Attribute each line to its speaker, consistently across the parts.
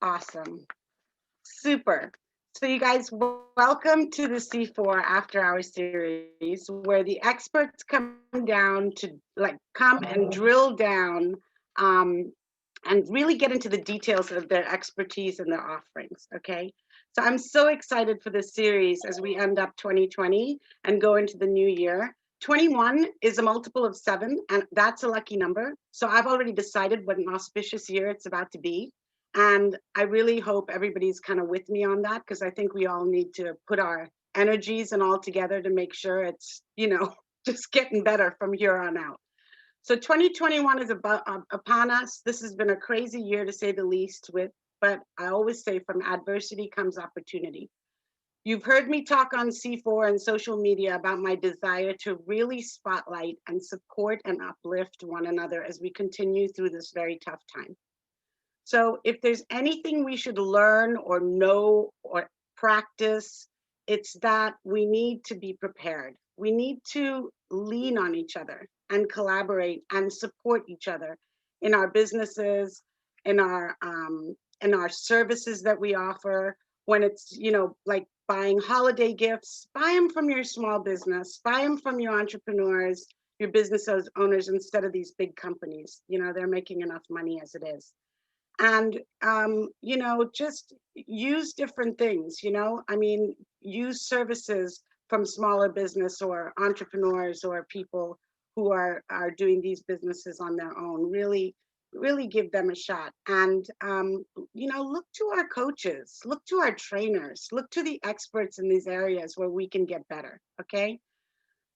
Speaker 1: Awesome. Super. So you guys, welcome to the C4 After Hours series, where the experts come down to come and drill down um, and really get into the details of their expertise and their offerings. Okay. So I'm so excited for this series as we end up 2020 and go into the new year. 21 is a multiple of 7, and that's a lucky number. So I've already decided what an auspicious year it's about to be. And I really hope everybody's kind of with me on that, because I think we all need to put our energies and all together to make sure it's, just getting better from here on out. So 2021 is upon us. This has been a crazy year to say the least but I always say from adversity comes opportunity. You've heard me talk on C4 and social media about my desire to really spotlight and support and uplift one another as we continue through this very tough time. So if there's anything we should learn or know or practice, it's that we need to be prepared. We need to lean on each other and collaborate and support each other in our businesses, in our services that we offer. When it's, like buying holiday gifts, buy them from your small business, buy them from your entrepreneurs, your business owners, instead of these big companies. They're making enough money as it is. And just use different things. I mean, use services from smaller business or entrepreneurs or people who are doing these businesses on their own. Really give them a shot. And look to our coaches, look to our trainers, look to the experts in these areas where we can get better. Okay.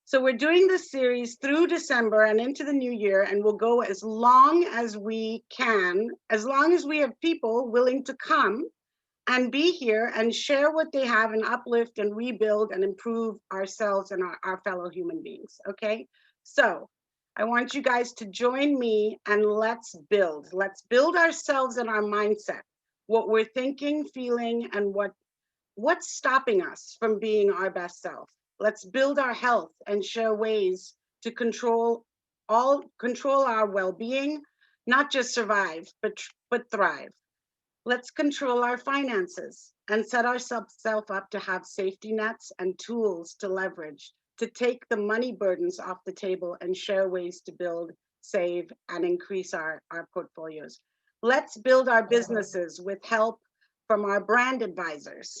Speaker 1: So we're doing this series through December and into the new year, and we'll go as long as we can, as long as we have people willing to come and be here and share what they have and uplift and rebuild and improve ourselves and our fellow human beings. Okay. So I want you guys to join me and let's build. Let's build ourselves and our mindset, what we're thinking, feeling, and what's stopping us from being our best self. Let's build our health and share ways to control our well-being, not just survive, but thrive. Let's control our finances and set ourselves up to have safety nets and tools to leverage to take the money burdens off the table and share ways to build, save, and increase our portfolios. Let's build our businesses with help from our brand advisors,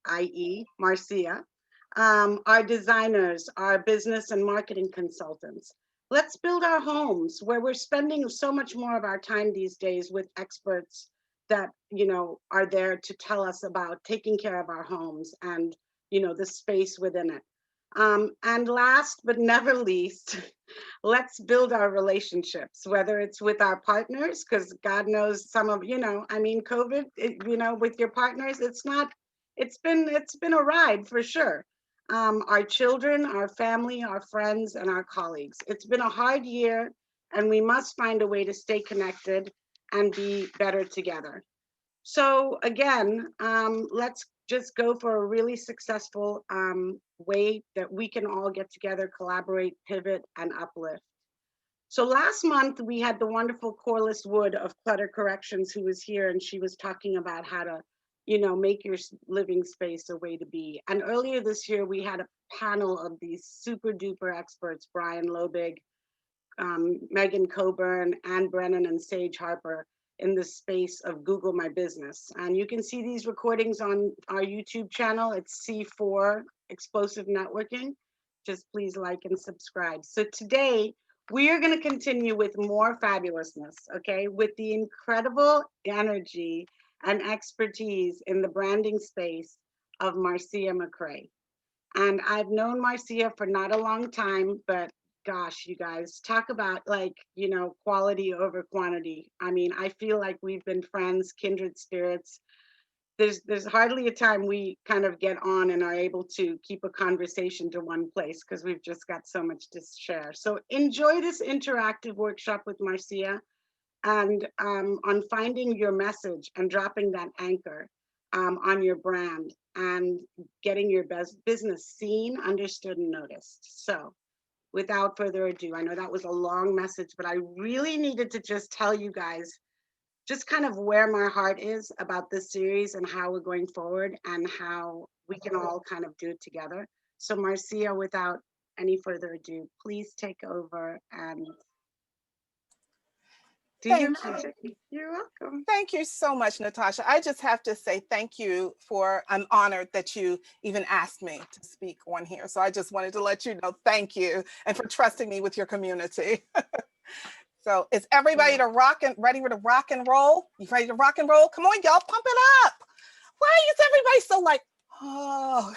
Speaker 1: i.e., Marcia, our designers, our business and marketing consultants. Let's build our homes where we're spending so much more of our time these days with experts that, are there to tell us about taking care of our homes and, the space within it. And last but never least, let's build our relationships, whether it's with our partners, because God knows some of, COVID, with your partners, it's been a ride for sure. Our children, our family, our friends, and our colleagues. It's been a hard year, and we must find a way to stay connected and be better together. So again, let's just go for a really successful way that we can all get together, collaborate, pivot, and uplift. So last month we had the wonderful Corliss Wood of Clutter Corrections who was here, and she was talking about how to, make your living space a way to be. And earlier this year we had a panel of these super duper experts, Brian Lobig, Megan Coburn, Ann Brennan, and Sage Harper in the space of Google My Business. And you can see these recordings on our YouTube channel. It's C4 Explosive Networking. Just please like and subscribe. So today we are going to continue with more fabulousness, okay, with the incredible energy and expertise in the branding space of Marcia McCray. And I've known Marcia for not a long time, but gosh, you guys, talk about quality over quantity. I mean, I feel like we've been friends, kindred spirits. There's hardly a time we kind of get on and are able to keep a conversation to one place because we've just got so much to share. So enjoy this interactive workshop with Marcia and on finding your message and dropping that anchor on your brand and getting your best business seen, understood, and noticed. So without further ado, I know that was a long message, but I really needed to just tell you guys just kind of where my heart is about this series and how we're going forward and how we can all kind of do it together. So Marcia, without any further ado, please take over and do your
Speaker 2: Thank you.
Speaker 1: magic. You're welcome.
Speaker 2: Thank you so much, Natasha. I just have to say thank you for, I'm honored that you even asked me to speak on here. So I just wanted to let you know, thank you, and for trusting me with your community. So is everybody ready to rock and roll? You ready to rock and roll? Come on, y'all, pump it up. Why is everybody so like, oh,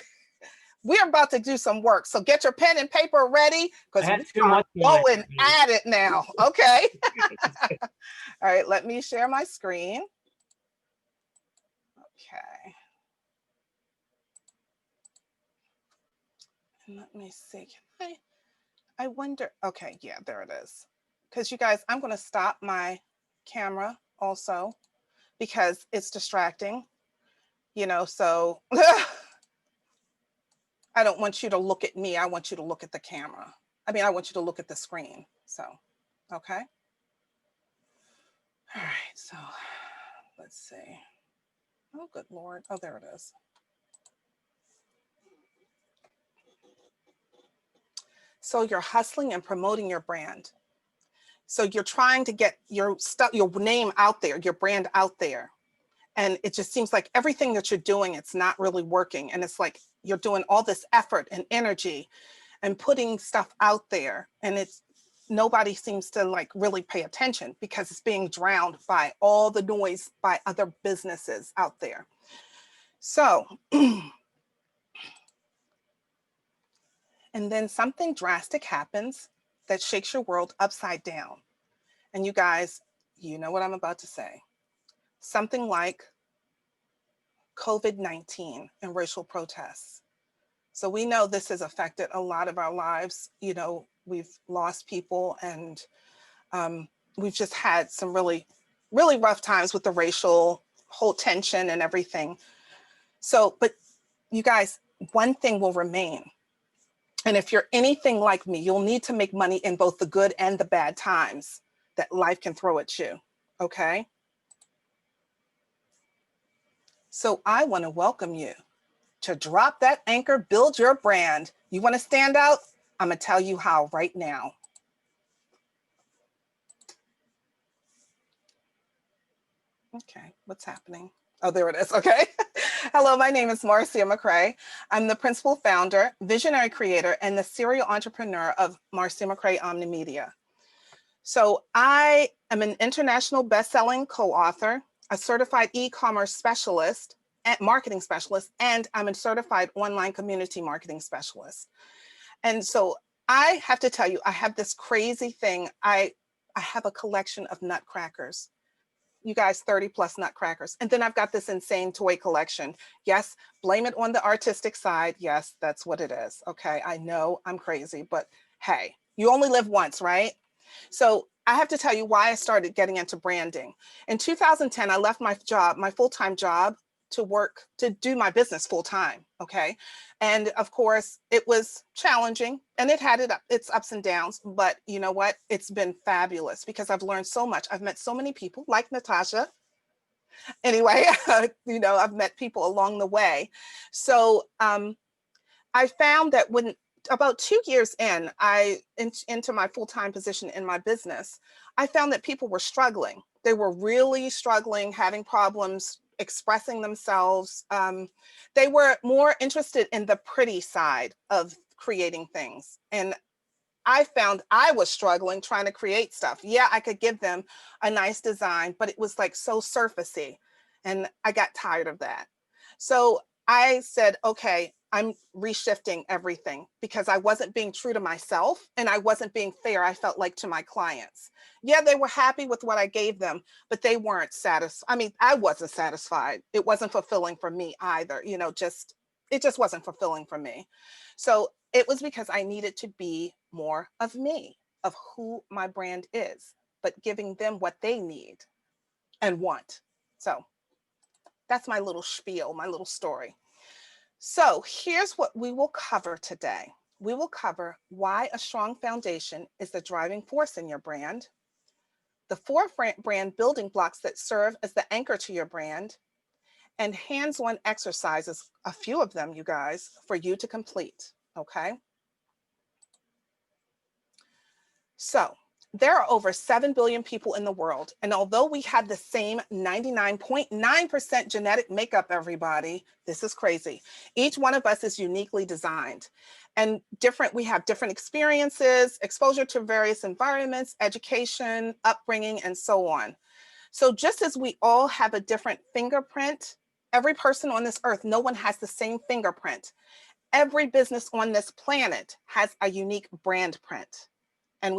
Speaker 2: we're about to do some work. So get your pen and paper ready because we're going at it now. Okay. All right, let me share my screen. Okay. And let me see. I wonder. Okay, yeah, there it is. Because you guys, I'm going to stop my camera also because it's distracting, you know, so I don't want you to look at me. I want you to look at the camera. I mean, I want you to look at the screen. So, okay. All right, so let's see. Oh, good Lord. Oh, there it is. So you're hustling and promoting your brand. So you're trying to get your stuff, your name out there, your brand out there. And it just seems like everything that you're doing, it's not really working. And it's like you're doing all this effort and energy and putting stuff out there. And it's nobody seems to like really pay attention because it's being drowned by all the noise by other businesses out there. So, and then something drastic happens that shakes your world upside down. And you guys, you know what I'm about to say. Something like COVID-19 and racial protests. So we know this has affected a lot of our lives. You know, we've lost people and we've just had some really, really rough times with the racial whole tension and everything. So, but you guys, one thing will remain. And if you're anything like me, you'll need to make money in both the good and the bad times that life can throw at you, okay? So I want to welcome you to drop that anchor, build your brand. You want to stand out? I'm going to tell you how right now. Okay, what's happening? Oh, there it is. Okay. Hello, my name is Marcia McCray. I'm the principal founder, visionary creator, and the serial entrepreneur of Marcia McCray Omnimedia. So I am an international best-selling co-author, a certified e-commerce specialist, and marketing specialist, and I'm a certified online community marketing specialist. And so I have to tell you, I have this crazy thing. I have a collection of nutcrackers. You guys, 30 plus nutcrackers. And then I've got this insane toy collection. Yes, blame it on the artistic side. Yes, that's what it is. Okay, I know I'm crazy, but hey, you only live once, right? So I have to tell you why I started getting into branding. In 2010, I left my job, my full-time job, to do my business full-time, okay? And of course, it was challenging and it had its ups and downs, but you know what? It's been fabulous because I've learned so much. I've met so many people like Natasha. Anyway, you know, I've met people along the way. So I found that when about 2 years in, into my full-time position in my business, I found that people were struggling. They were really struggling, having problems expressing themselves. They were more interested in the pretty side of creating things. And I found I was struggling trying to create stuff. Yeah, I could give them a nice design, but it was like so surfacey. And I got tired of that. So I said, okay, I'm reshifting everything because I wasn't being true to myself and I wasn't being fair, I felt like, to my clients. Yeah, they were happy with what I gave them, but they weren't satisfied. I mean, I wasn't satisfied. It wasn't fulfilling for me either. You know, it just wasn't fulfilling for me. So it was because I needed to be more of me, of who my brand is, but giving them what they need and want. So that's my little spiel, my little story. So here's what we will cover today. We will cover why a strong foundation is the driving force in your brand, the 4 brand building blocks that serve as the anchor to your brand, and hands-on exercises, a few of them, you guys, for you to complete, okay? So there are over 7 billion people in the world. And although we have the same 99.9% genetic makeup, everybody, this is crazy. Each one of us is uniquely designed and we have different experiences, exposure to various environments, education, upbringing, and so on. So just as we all have a different fingerprint, every person on this earth, no one has the same fingerprint. Every business on this planet has a unique brand print. And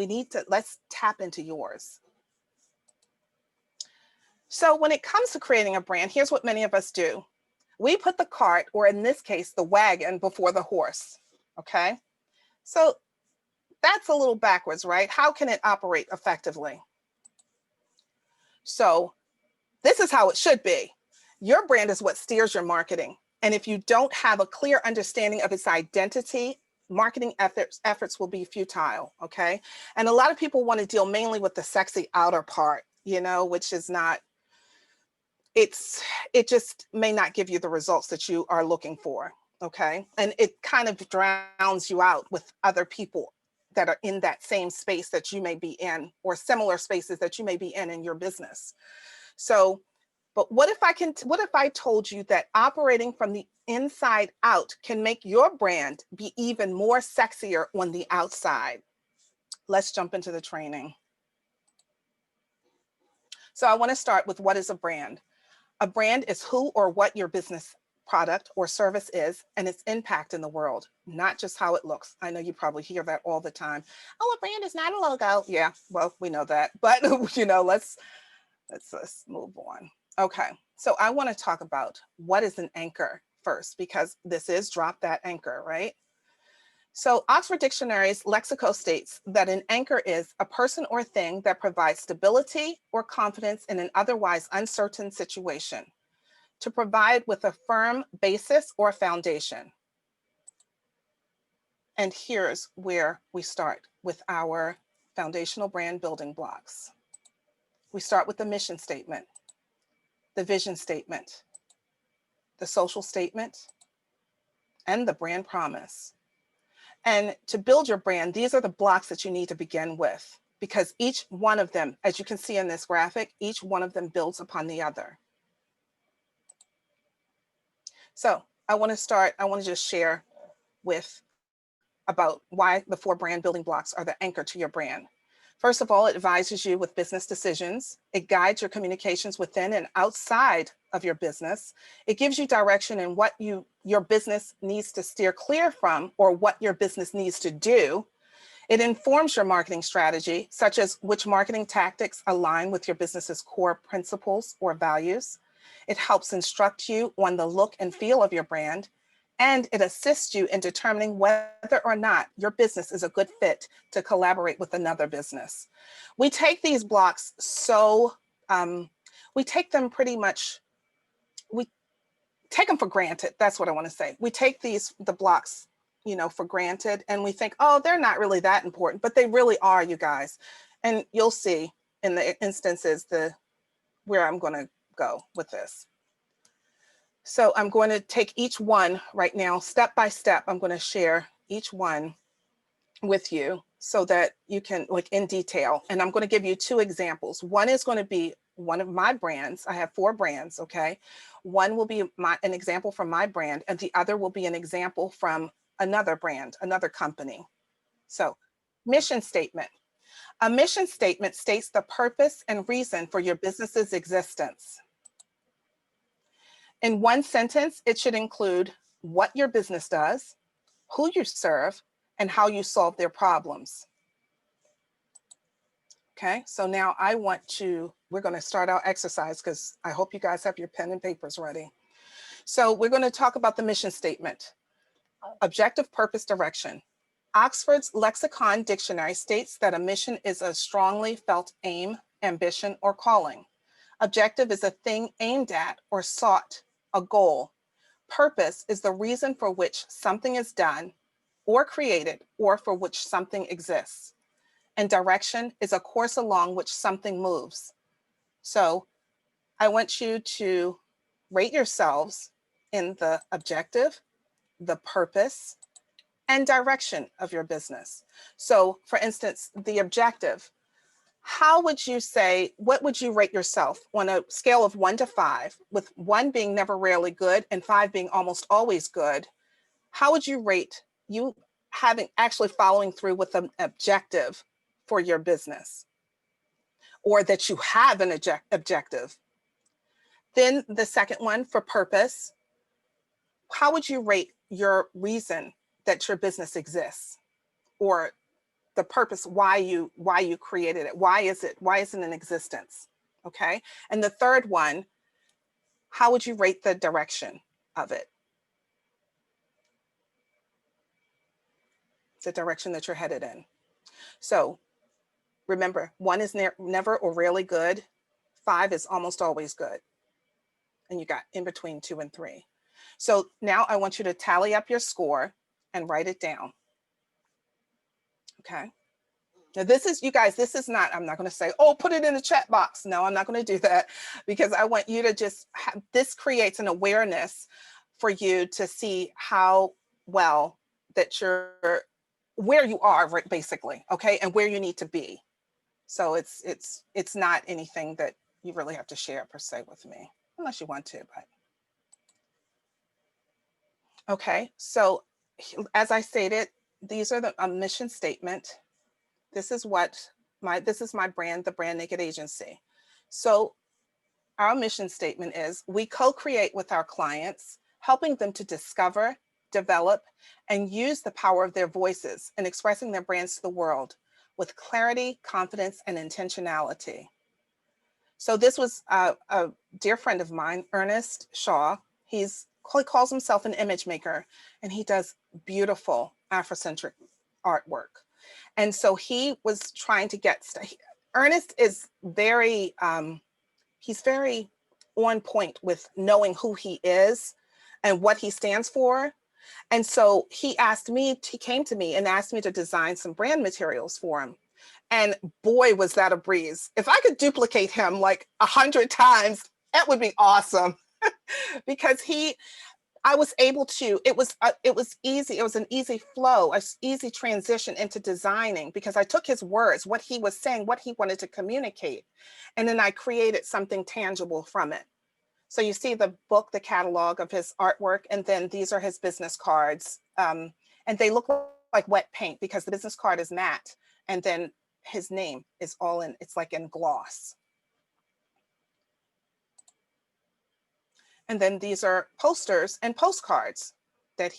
Speaker 2: let's tap into yours. So when it comes to creating a brand, here's what many of us do. We put the cart, or in this case, the wagon, before the horse, okay? So that's a little backwards, right? How can it operate effectively? So this is how it should be. Your brand is what steers your marketing. And if you don't have a clear understanding of its identity, marketing efforts will be futile, okay? And a lot of people want to deal mainly with the sexy outer part, you know, which is not, it just may not give you the results that you are looking for, okay? And it kind of drowns you out with other people that are in that same space that you may be in, or similar spaces that you may be in your business. So, but what if I told you that operating from the inside out can make your brand be even more sexier on the outside? Let's jump into the training. So I want to start with, what is a brand? A brand is who or what your business product or service is and its impact in the world, not just how it looks. I know you probably hear that all the time. Oh, a brand is not a logo. Yeah, well, we know that, but you know, let's move on. Okay, so I want to talk about what is an anchor first, because this is drop that anchor, right? So Oxford Dictionary's lexico states that an anchor is a person or thing that provides stability or confidence in an otherwise uncertain situation, to provide with a firm basis or foundation. And here's where we start with our foundational brand building blocks. We start with the mission statement, the vision statement, the social statement, and the brand promise. And to build your brand, these are the blocks that you need to begin with, because each one of them, as you can see in this graphic, each one of them builds upon the other. So I want to just share with about why the 4 brand building blocks are the anchor to your brand. First of all, it advises you with business decisions. It guides your communications within and outside of your business. It gives you direction in what your business needs to steer clear from, or what your business needs to do. It informs your marketing strategy, such as which marketing tactics align with your business's core principles or values. It helps instruct you on the look and feel of your brand, and it assists you in determining whether or not your business is a good fit to collaborate with another business. We take these blocks we take them for granted. That's what I want to say. We take the blocks, you know, for granted, and we think, oh, they're not really that important, but they really are, you guys. And you'll see in the instances where I'm going to go with this. So I'm going to take each one right now, step by step. I'm going to share each one with you so that you can, like, in detail. And I'm going to give you 2 examples. One is going to be one of my brands. I have 4 brands, okay? One will be an example from my brand, and the other will be an example from another brand, another company. So, mission statement. A mission statement states the purpose and reason for your business's existence. In one sentence, it should include what your business does, who you serve, and how you solve their problems. Okay, so now we're going to start our exercise, because I hope you guys have your pen and papers ready. So we're going to talk about the mission statement. Objective, purpose, direction. Oxford's Lexicon Dictionary states that a mission is a strongly felt aim, ambition, or calling. Objective is a thing aimed at or sought, a goal. Purpose is the reason for which something is done or created, or for which something exists. And direction is a course along which something moves. So I want you to rate yourselves in the objective, the purpose, and direction of your business. So for instance, the objective, how would you say, what would you rate yourself on a scale of 1 to 5, with 1 being never rarely good and 5 being almost always good? How would you rate you having actually following through with an objective for your business, or that you have an objective? Then the second one, for purpose, how would you rate your reason that your business exists, or the purpose, why you created it? Why is it in existence? Okay. And the third one, how would you rate the direction of it? The direction that you're headed in. So remember, 1 is never or rarely good. 5 is almost always good. And you got in between 2 and 3. So now I want you to tally up your score and write it down. Okay. Now this is, you guys, this is not, I'm not going to say, oh, put it in the chat box. No, I'm not going to do that, because I want you to just have, this creates an awareness for you to see how well that you're, where you are basically, okay, and where you need to be. So it's not anything that you really have to share per se with me, unless you want to, but. Okay, so as I stated, these are the mission statement. This is what this is my brand, the Brand Naked Agency. So our mission statement is, we co-create with our clients, helping them to discover, develop, and use the power of their voices in expressing their brands to the world with clarity, confidence, and intentionality. So this was a dear friend of mine, Ernest Shaw. He calls himself an image maker, and he does beautiful Afrocentric artwork. And so he was trying to get, Ernest is very, he's very on point with knowing who he is and what he stands for. And so he came to me and asked me to design some brand materials for him. And boy, was that a breeze. If I could duplicate him like 100 times, that would be awesome. Because I was able to, it was easy. It was an easy flow, an easy transition into designing, because I took his words, what he was saying, what he wanted to communicate, and then I created something tangible from it. So you see the book, the catalog of his artwork, and then these are his business cards. And they look like wet paint because the business card is matte, and then his name is all in, it's like in gloss. And then these are posters and postcards that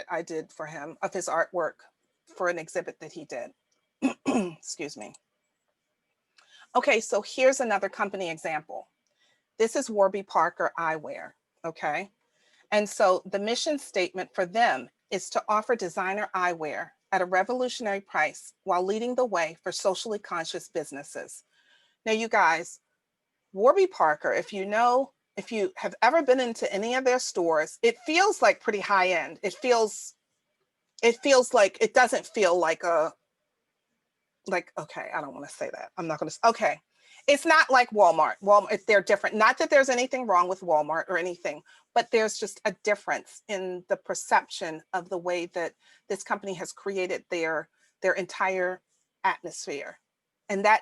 Speaker 2: I did for him of his artwork for an exhibit that he did. Excuse me. Okay, so here's another company example. This is Warby Parker Eyewear, okay? And so the mission statement for them is to offer designer eyewear at a revolutionary price while leading the way for socially conscious businesses. Now, you guys, Warby Parker, if you have ever been into any of their stores, it feels like pretty high end. It feels like, it doesn't feel like okay, I don't want to say that. I'm not going to, okay. It's not like Walmart. They're different. Not that there's anything wrong with Walmart or anything, but there's just a difference in the perception of the way that this company has created their entire atmosphere. And that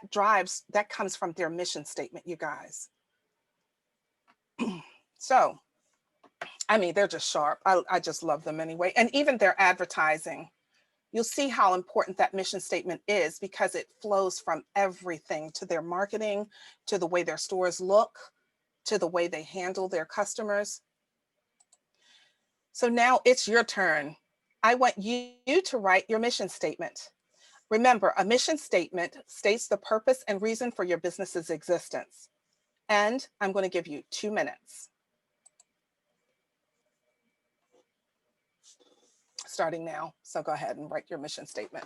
Speaker 2: comes from their mission statement, you guys. So, I mean, they're just sharp. I just love them anyway. And even their advertising, you'll see how important that mission statement is, because it flows from everything, to their marketing, to the way their stores look, to the way they handle their customers. So now it's your turn. I want you to write your mission statement. Remember, a mission statement states the purpose and reason for your business's existence. And I'm going to give you 2 minutes. Starting now. So go ahead and write your mission statement.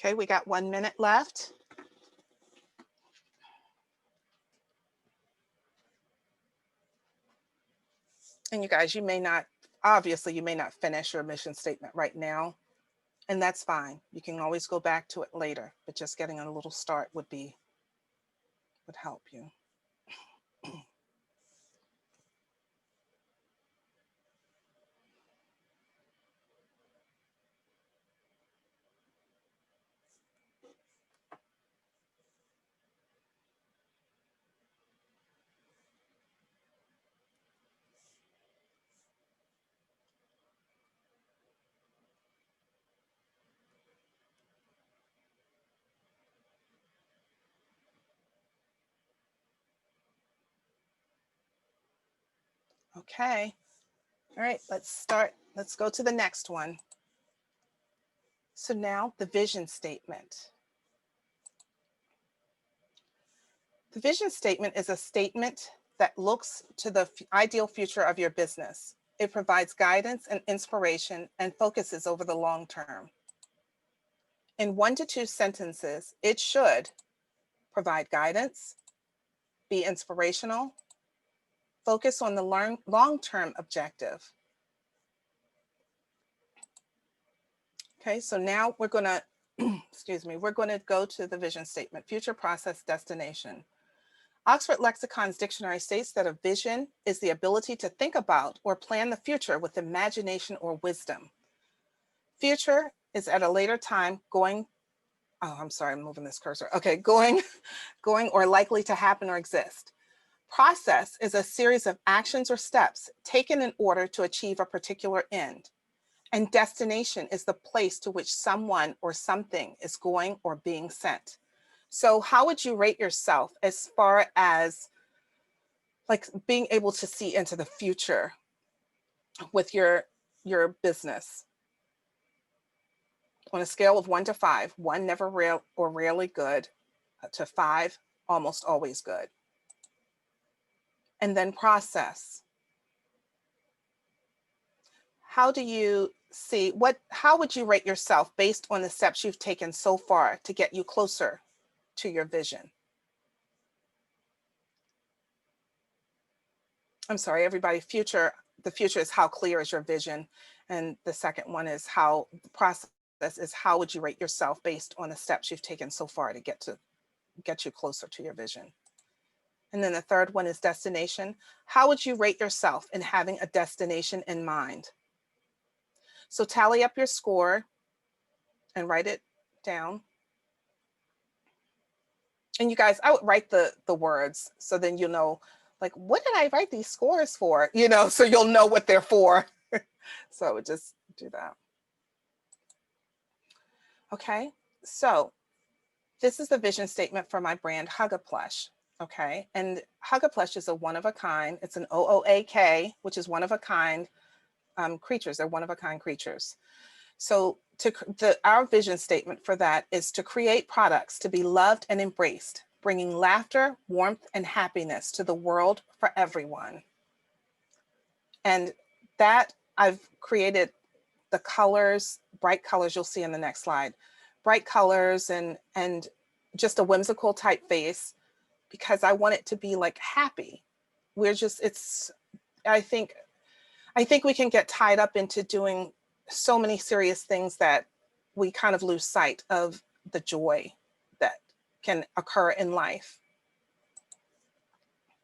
Speaker 2: Okay, we got 1 minute left. And you guys, you may not, obviously you may not finish your mission statement right now, and that's fine. You can always go back to it later, but just getting a little start would help you. Okay, all right, let's start. Let's go to the next one. So now the vision statement. The vision statement is a statement that looks to the ideal future of your business. It provides guidance and inspiration and focuses over the long term. In 1 to 2 sentences, it should provide guidance, be inspirational, focus on the long-term objective. Okay, so now we're gonna, excuse me, we're gonna go to the vision statement, future, process, destination. Oxford Lexicon's dictionary states that a vision is the ability to think about or plan the future with imagination or wisdom. Future is at a later time going, oh, I'm sorry, I'm moving this cursor. Okay, going or likely to happen or exist. Process is a series of actions or steps taken in order to achieve a particular end. And destination is the place to which someone or something is going or being sent. So how would you rate yourself as far as like being able to see into the future with your business? On a scale of 1 to 5, 1 never real or rarely good, to 5 almost always good. And then process. How do you see how would you rate yourself based on the steps you've taken so far to get you closer to your vision? I'm sorry, everybody, the future is how clear is your vision. And the second one is how the process is how would you rate yourself based on the steps you've taken so far to get you closer to your vision. And then the third one is destination. How would you rate yourself in having a destination in mind? So tally up your score and write it down. And you guys, I would write the words so then you'll know, like, what did I write these scores for? You know, so you'll know what they're for. So I would just do that. Okay, so this is the vision statement for my brand Hug-A-Plush. Okay, and Hug-A-Plush is a one-of-a-kind. It's an OOAK, which is one-of-a-kind creatures. They're one-of-a-kind creatures. So our vision statement for that is to create products to be loved and embraced, bringing laughter, warmth, and happiness to the world for everyone. And that I've created the colors, bright colors you'll see in the next slide, bright colors and just a whimsical typeface, because I want it to be like happy. We're just, I think we can get tied up into doing so many serious things that we kind of lose sight of the joy that can occur in life.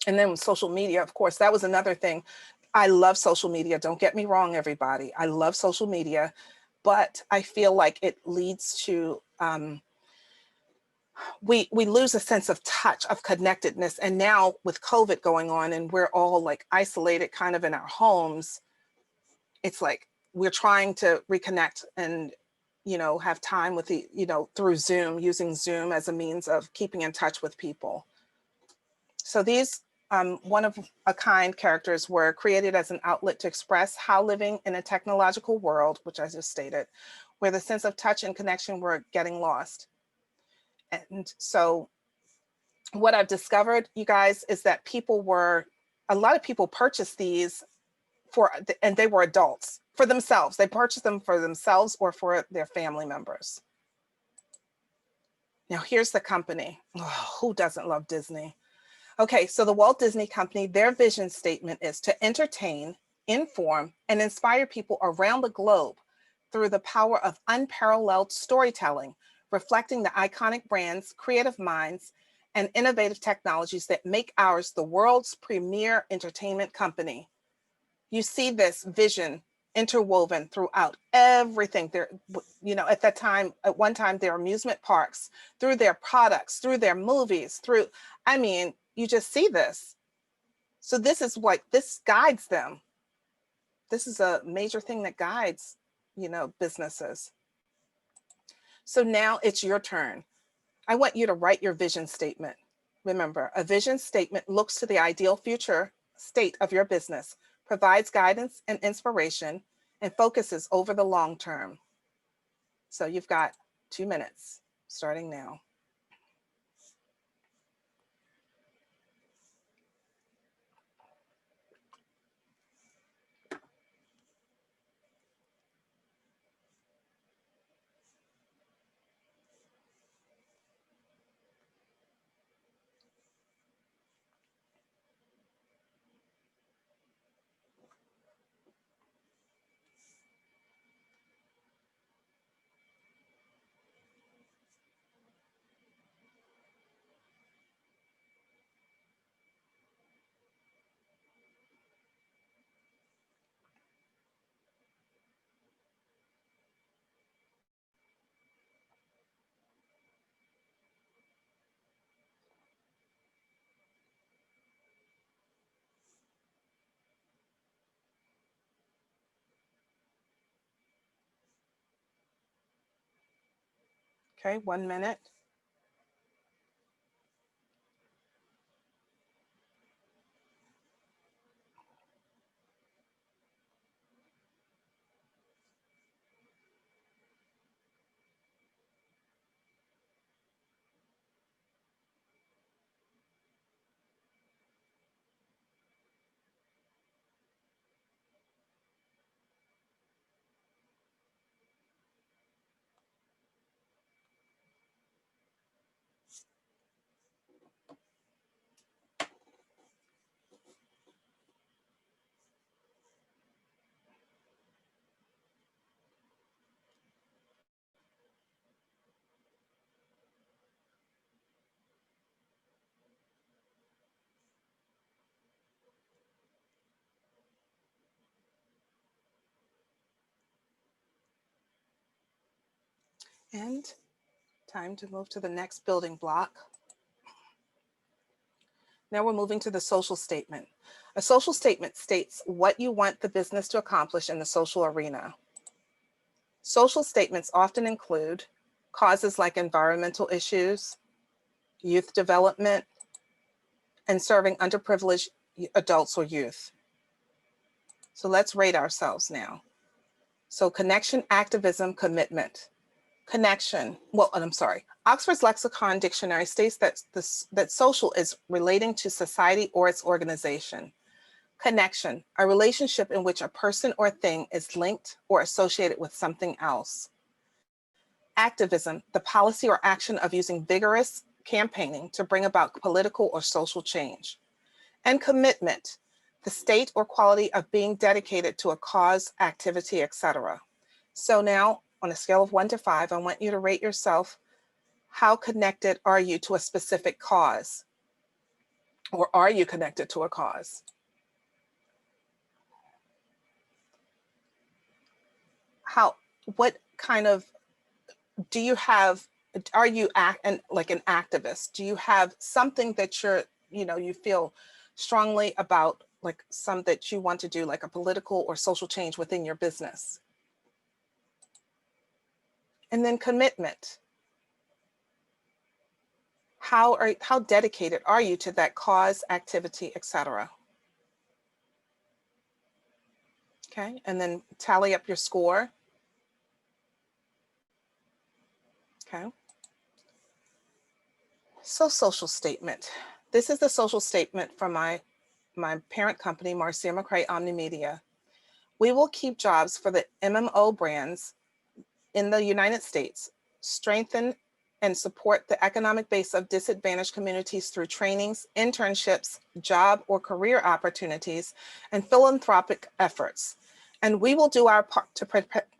Speaker 2: And then with social media, of course, that was another thing. I love social media. Don't get me wrong, everybody. I love social media, but I feel like it leads to, we lose a sense of touch, of connectedness. And now with COVID going on and we're all like isolated kind of in our homes, it's like we're trying to reconnect and, you know, have time with the, you know, through Zoom, using Zoom as a means of keeping in touch with people. So these one-of-a-kind characters were created as an outlet to express how living in a technological world, which I just stated, where the sense of touch and connection were getting lost. And so what I've discovered, you guys, is that a lot of people purchased these and they were adults for themselves. They purchased them for themselves or for their family members. Now here's the company. Oh, who doesn't love Disney? Okay, so the Walt Disney Company, their vision statement is to entertain, inform, and inspire people around the globe through the power of unparalleled storytelling, reflecting the iconic brands, creative minds, and innovative technologies that make ours the world's premier entertainment company. You see this vision interwoven throughout everything. There, at that time, at one time, their amusement parks, through their products, through their movies, through, I mean, you just see this. So this is what, this guides them. This is a major thing that guides, businesses. So now it's your turn. I want you to write your vision statement. Remember, a vision statement looks to the ideal future state of your business, provides guidance and inspiration, and focuses over the long term. So you've got 2 minutes starting now. Okay, 1 minute. And time to move to the next building block. Now we're moving to the social statement. A social statement states what you want the business to accomplish in the social arena. Social statements often include causes like environmental issues, youth development, and serving underprivileged adults or youth. So let's rate ourselves now. So connection, activism, commitment. Connection, well, I'm sorry. Oxford's Lexicon Dictionary states that, that social is relating to society or its organization. Connection, a relationship in which a person or thing is linked or associated with something else. Activism, the policy or action of using vigorous campaigning to bring about political or social change. And commitment, the state or quality of being dedicated to a cause, activity, etc. So now, on a scale of 1 to 5, I want you to rate yourself. How connected are you to a specific cause? Or are you connected to a cause? What kind of, do you have, are you like an activist? Do you have something that you feel strongly about, like some that you want to do, like a political or social change within your business? And then commitment. How dedicated are you to that cause, activity, etc.? Okay, and then tally up your score. Okay. So social statement. This is the social statement from my parent company, Marcia McCray Omnimedia. We will keep jobs for the MMO brands in the United States, strengthen and support the economic base of disadvantaged communities through trainings, internships, job or career opportunities, and philanthropic efforts. And we will do our part to protect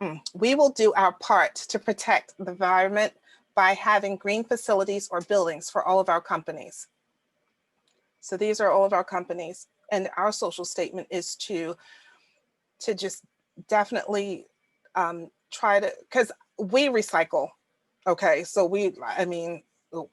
Speaker 2: the environment by having green facilities or buildings for all of our companies. So these are all of our companies, and our social statement is to just definitely try to, because we recycle. Okay, so I mean,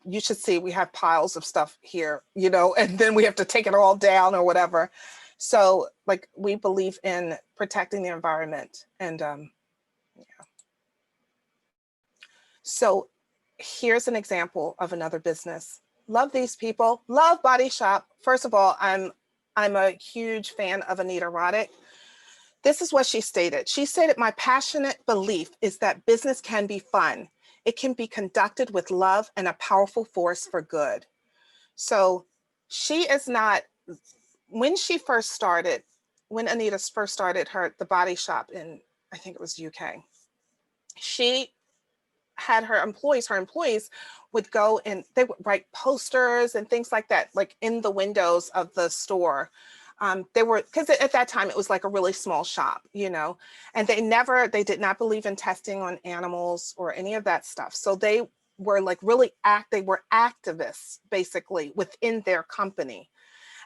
Speaker 2: you should see we have piles of stuff here, you know, and then we have to take it all down or whatever. So like we believe in protecting the environment and yeah. So here's an example of another business. Love these people, love Body Shop. First of all, I'm a huge fan of Anita Roddick. This is what she stated. She stated, my passionate belief is that business can be fun. It can be conducted with love and a powerful force for good. So she is not, when she first started, when Anita first started the Body Shop in, I think it was UK, she had her employees would go and they would write posters and things like that, like in the windows of the store. They were, because at that time it was like a really small shop, you know, and they did not believe in testing on animals or any of that stuff. So they were like they were activists basically within their company.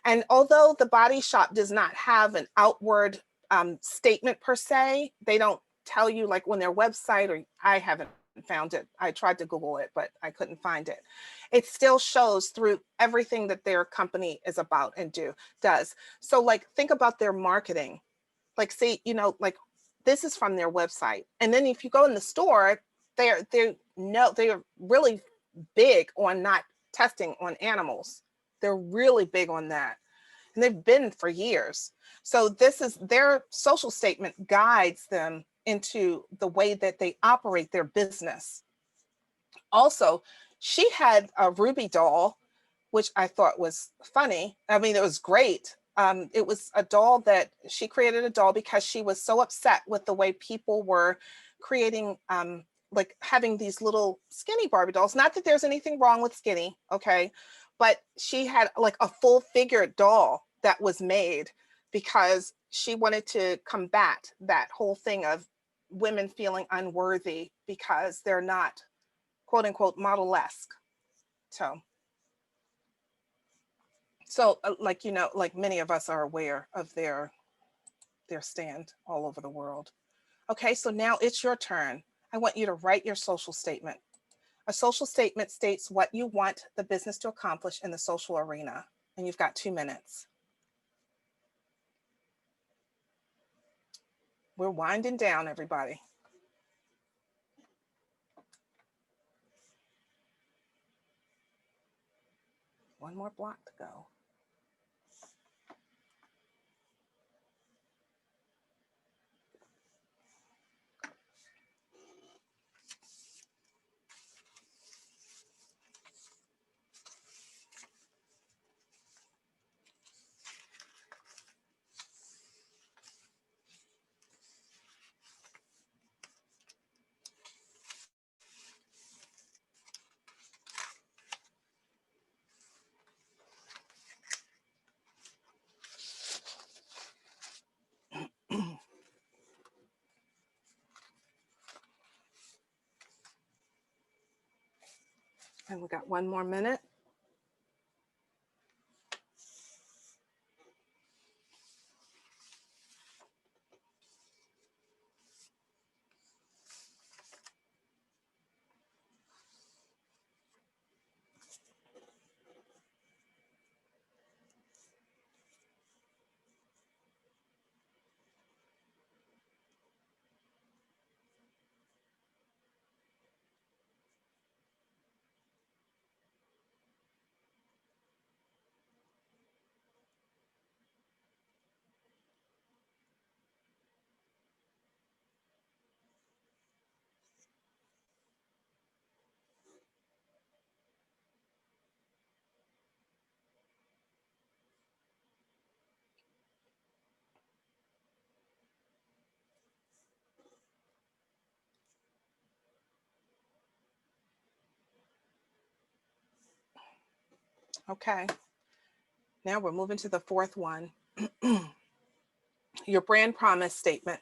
Speaker 2: And although the Body Shop does not have an outward statement per se, they don't tell you like on their website, or I haven't found it. I tried to Google it, but I couldn't find it. It still shows through everything that their company is about and does. So like, think about their marketing. Like, see, you know, like this is from their website. And then if you go in the store, they're really big on not testing on animals. They're really big on that. And they've been for years. So this is their social statement guides them into the way that they operate their business. Also, she had a Ruby doll, which I thought was funny. I mean, it was great. It was a doll that she created a doll because she was so upset with the way people were creating, like having these little skinny Barbie dolls. Not that there's anything wrong with skinny, okay? But she had like a full figure doll that was made because she wanted to combat that whole thing of women feeling unworthy because they're not, quote unquote, model-esque. So like, you know, like many of us are aware of their stand all over the world. Okay, so now it's your turn. I want you to write your social statement. A social statement states what you want the business to accomplish in the social arena, and you've got 2 minutes. We're winding down, everybody. One more block to go. And we got 1 more minute. Okay. Now we're moving to the fourth one. Your brand promise statement.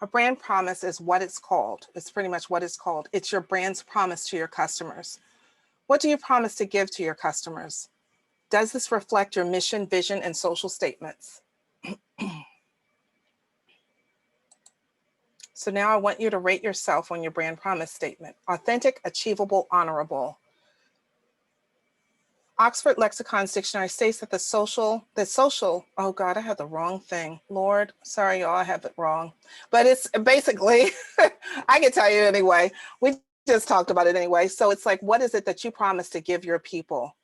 Speaker 2: A brand promise is what it's called. It's pretty much what it's called. It's your brand's promise to your customers. What do you promise to give to your customers? Does this reflect your mission, vision, and social statements? So now I want you to rate yourself on your brand promise statement. Authentic, achievable, honorable. Oxford Lexicon's dictionary states that the social, oh God, I have the wrong thing. Lord, sorry, y'all, I have it wrong. But it's basically, I can tell you anyway. We just talked about it anyway. So it's like, what is it that you promise to give your people?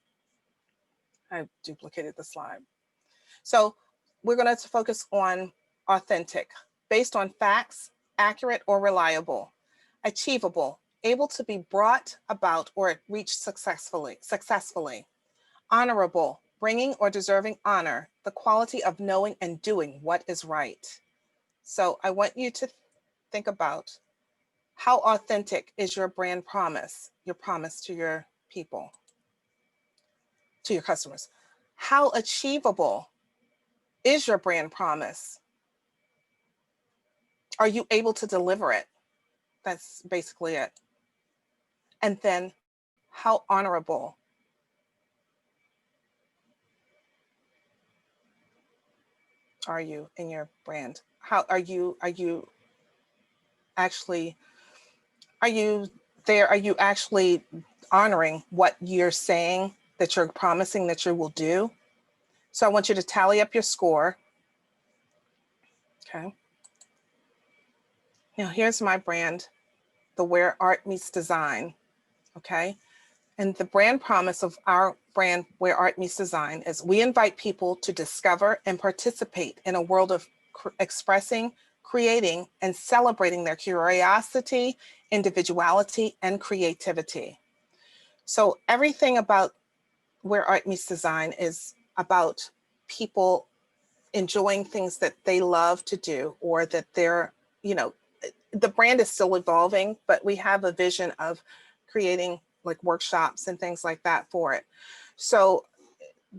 Speaker 2: I duplicated the slide. So we're going to focus on authentic, based on facts, accurate or reliable, achievable, able to be brought about or reached successfully. Honorable, bringing or deserving honor, the quality of knowing and doing what is right. So I want you to think about how authentic is your brand promise, your promise to your people, to your customers. How achievable is your brand promise? Are you able to deliver it? That's basically it. And then how honorable are you in your brand? How are you actually, are you actually honoring what you're saying that you're promising that you will do? So I want you to tally up your score. Okay. Now here's my brand, the Where Art Meets Design. Okay. And the brand promise of our brand, Where Art Meets Design, is we invite people to discover and participate in a world of expressing, creating, and celebrating their curiosity, individuality, and creativity. So everything about Where Art Meets Design is about people enjoying things that they love to do, or that they're, you know, the brand is still evolving, but we have a vision of creating like workshops and things like that for it. So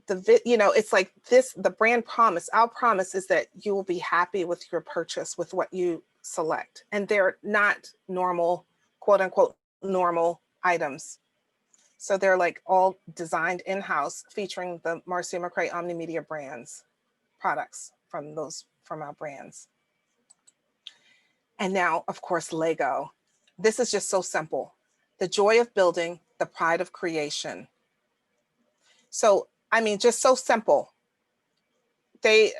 Speaker 2: it's like this, the brand promise, our promise is that you will be happy with your purchase, with what you select. And they're not normal, quote unquote, normal items. So they're like all designed in-house, featuring the Marcia McCray Omnimedia brands, products from our brands. And now, of course, Lego. This is just so simple. The joy of building, the pride of creation. So, I mean, just so simple. They,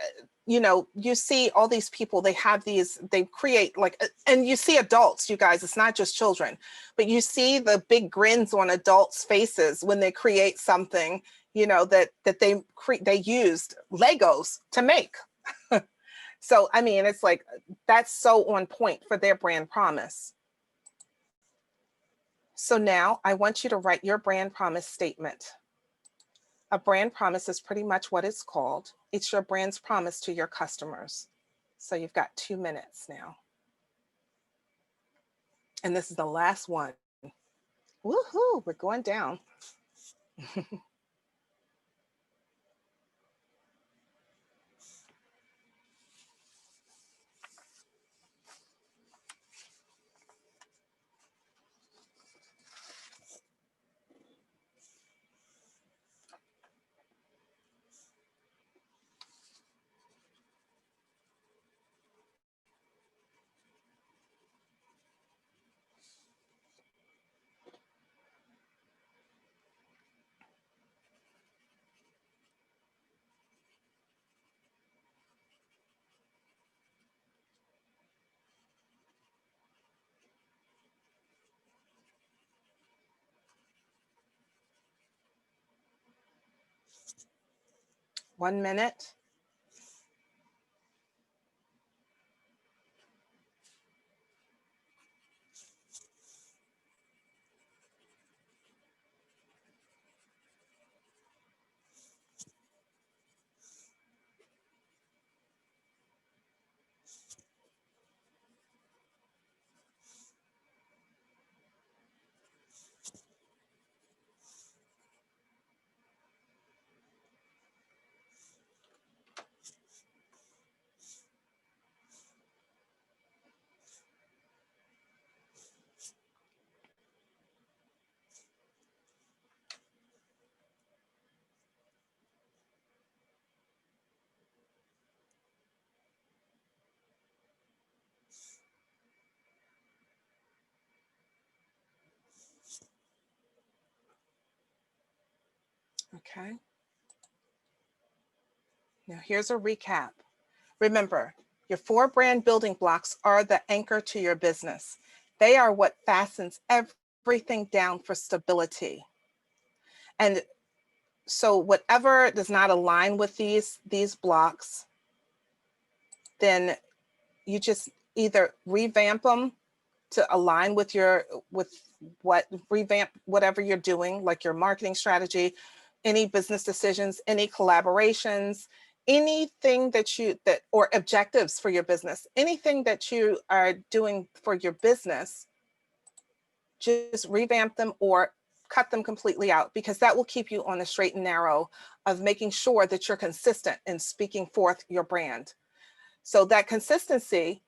Speaker 2: you see all these people, they have these, they create like, and you see adults, you guys, it's not just children, but you see the big grins on adults' faces when they create something, that they used Legos to make. So, I mean, it's like, that's so on point for their brand promise. So now I want you to write your brand promise statement. A brand promise is pretty much what it's called. It's your brand's promise to your customers. So you've got 2 minutes now. And this is the last one. Woohoo, we're going down. 1 minute. Okay. Now here's a recap. Remember, your 4 brand building blocks are the anchor to your business. They are what fastens everything down for stability. And so whatever does not align with these blocks, then you just either revamp them to align with revamp whatever you're doing, like your marketing strategy, any business decisions, any collaborations, anything or objectives for your business, anything that you are doing for your business, just revamp them or cut them completely out, because that will keep you on the straight and narrow of making sure that you're consistent in speaking forth your brand. So that consistency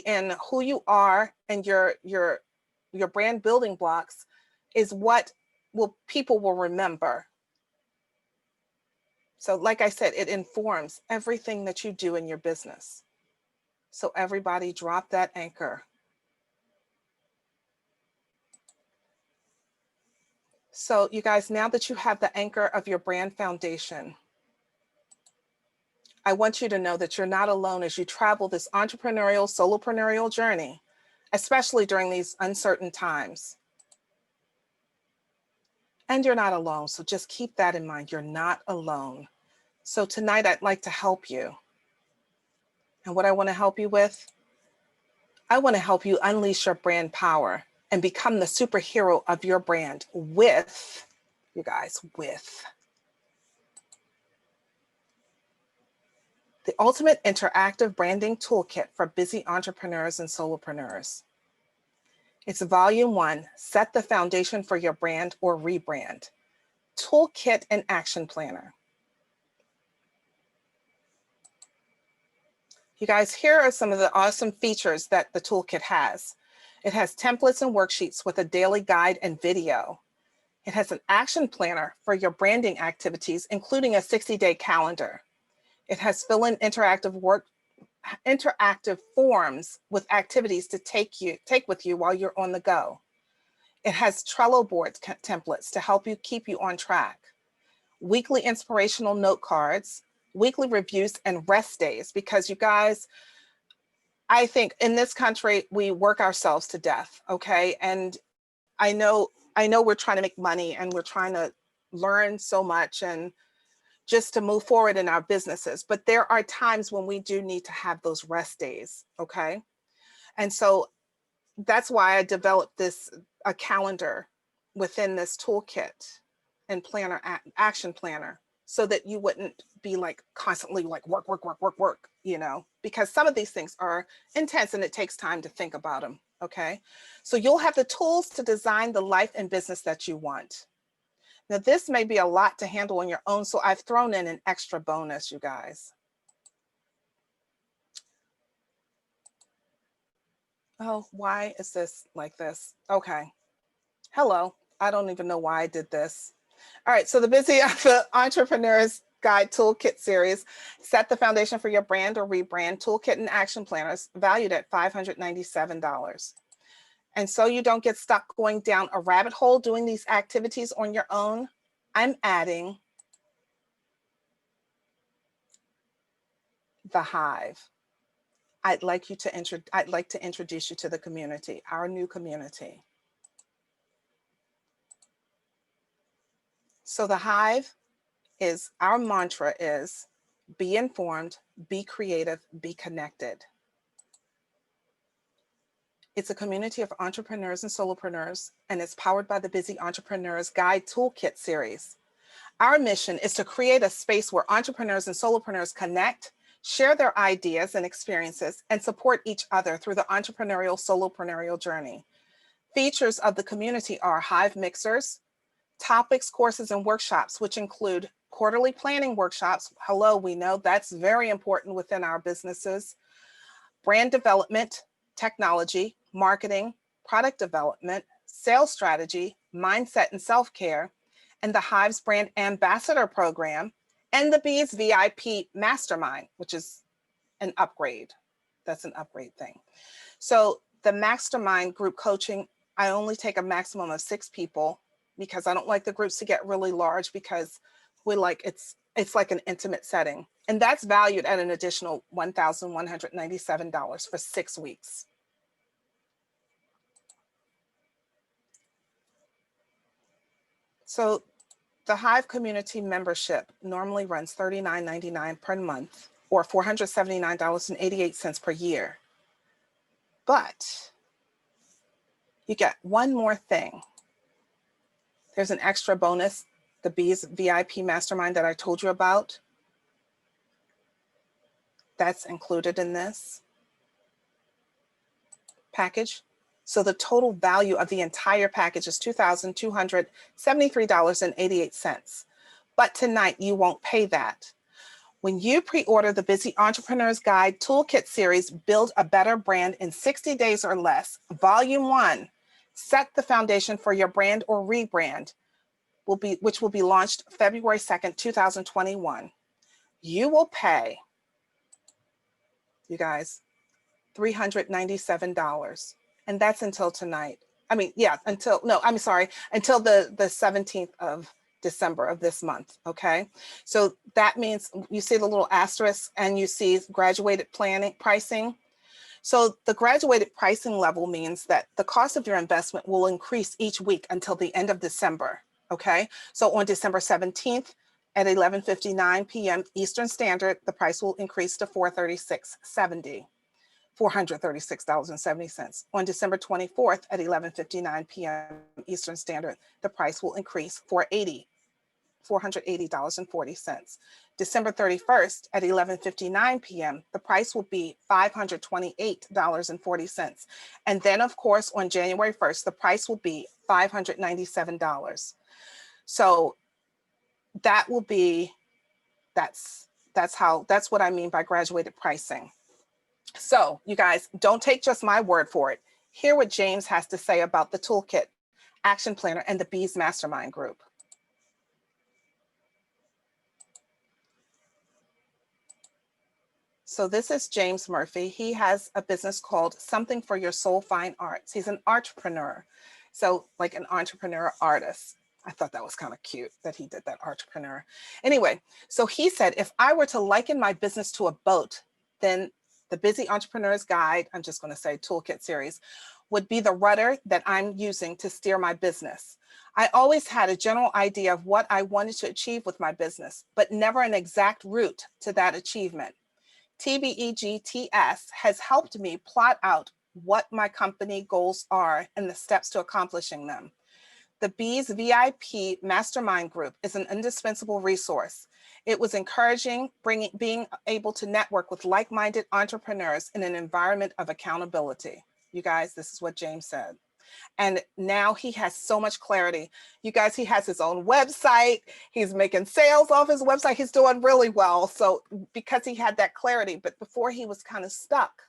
Speaker 2: in who you are and your brand building blocks is what people will remember. So like I said, it informs everything that you do in your business. So everybody drop that anchor. So you guys, now that you have the anchor of your brand foundation, I want you to know that you're not alone as you travel this entrepreneurial, solopreneur journey, especially during these uncertain times. And you're not alone. So just keep that in mind. You're not alone. So tonight I'd like to help you. And what I want to help you with, I want to help you unleash your brand power and become the superhero of your brand with, you guys, with the ultimate interactive branding toolkit for busy entrepreneurs and solopreneurs. It's volume 1, set the foundation for your brand or rebrand, toolkit and action planner. You guys, here are some of the awesome features that the toolkit has. It has templates and worksheets with a daily guide and video. It has an action planner for your branding activities, including a 60-day calendar. It has fill-in interactive forms with activities to take with you while you're on the go. It has Trello board templates to help you keep you on track. Weekly inspirational note cards, weekly reviews, and rest days, because you guys, I think in this country, we work ourselves to death, okay? And I know we're trying to make money and we're trying to learn so much and just to move forward in our businesses. But there are times when we do need to have those rest days, okay? And so that's why I developed a calendar within this toolkit and planner, action planner, so that you wouldn't be like constantly like work, you know, because some of these things are intense and it takes time to think about them, okay? So you'll have the tools to design the life and business that you want. Now, this may be a lot to handle on your own, so I've thrown in an extra bonus, you guys. Oh, why is this like this? Okay. Hello. I don't even know why I did this. All right. So the Busy Entrepreneur's Guide Toolkit series, set the foundation for your brand or rebrand, toolkit and action planners, valued at $597. And so you don't get stuck going down a rabbit hole doing these activities on your own, I'm adding the Hive. I'd like to introduce you to the community, our new community. So the Hive is, our mantra is, be informed, be creative, be connected. It's a community of entrepreneurs and solopreneurs, and it's powered by the Busy Entrepreneur's Guide Toolkit series. Our mission is to create a space where entrepreneurs and solopreneurs connect, share their ideas and experiences, and support each other through the entrepreneurial solopreneur journey. Features of the community are Hive Mixers, topics, courses, and workshops, which include quarterly planning workshops. Hello, we know that's very important within our businesses. Brand development, technology, marketing, product development, sales strategy, mindset and self-care, and the Hive's Brand Ambassador Program, and the Bees VIP Mastermind, which is an upgrade. That's an upgrade thing. So the Mastermind group coaching, I only take a maximum of 6 people. because I don't like the groups to get really large because we like, it's like an intimate setting. And that's valued at an additional $1,197 for 6 weeks. So the Hive community membership normally runs $39.99 per month or $479.88 per year. But you get one more thing. There's an extra bonus, the Bees VIP Mastermind that I told you about. That's included in this package. So the total value of the entire package is $2,273.88. But tonight you won't pay that. When you pre-order the Busy Entrepreneur's Guide Toolkit series, Build a Better Brand in 60 Days or Less, Volume 1, Set the Foundation for Your Brand or Rebrand, which will be launched February 2nd, 2021. You will pay, you guys, $397. And that's until tonight. I mean, yeah, until the 17th of December of this month, okay? So that means you see the little asterisk and you see graduated planning pricing. So the graduated pricing level means that the cost of your investment will increase each week until the end of December, okay? So on December 17th at 11:59 p.m. Eastern Standard, the price will increase to $436.70. $436.70. On December 24th at 11:59 p.m. Eastern Standard, the price will increase $480.40. December 31st at 11:59 p.m., the price will be $528.40. And then of course, on January 1st, the price will be $597. So that will be, that's what I mean by graduated pricing. So you guys, don't take just my word for it. Hear what James has to say about the toolkit, action planner, and the Bees Mastermind group. So this is James Murphy. He has a business called Something for Your Soul Fine Arts. He's an entrepreneur. So like an entrepreneur artist. I thought that was kind of cute that he did that, entrepreneur. Anyway, so he said, if I were to liken my business to a boat, then the Busy Entrepreneur's Guide, I'm just going to say toolkit series, would be the rudder that I'm using to steer my business. I always had a general idea of what I wanted to achieve with my business, but never an exact route to that achievement. TBEGTS has helped me plot out what my company goals are and the steps to accomplishing them. The Bees VIP Mastermind Group is an indispensable resource. It was encouraging being able to network with like-minded entrepreneurs in an environment of accountability. You guys, this is what James said. And now he has so much clarity. You guys, he has his own website. He's making sales off his website. He's doing really well. So because he had that clarity, but before he was kind of stuck.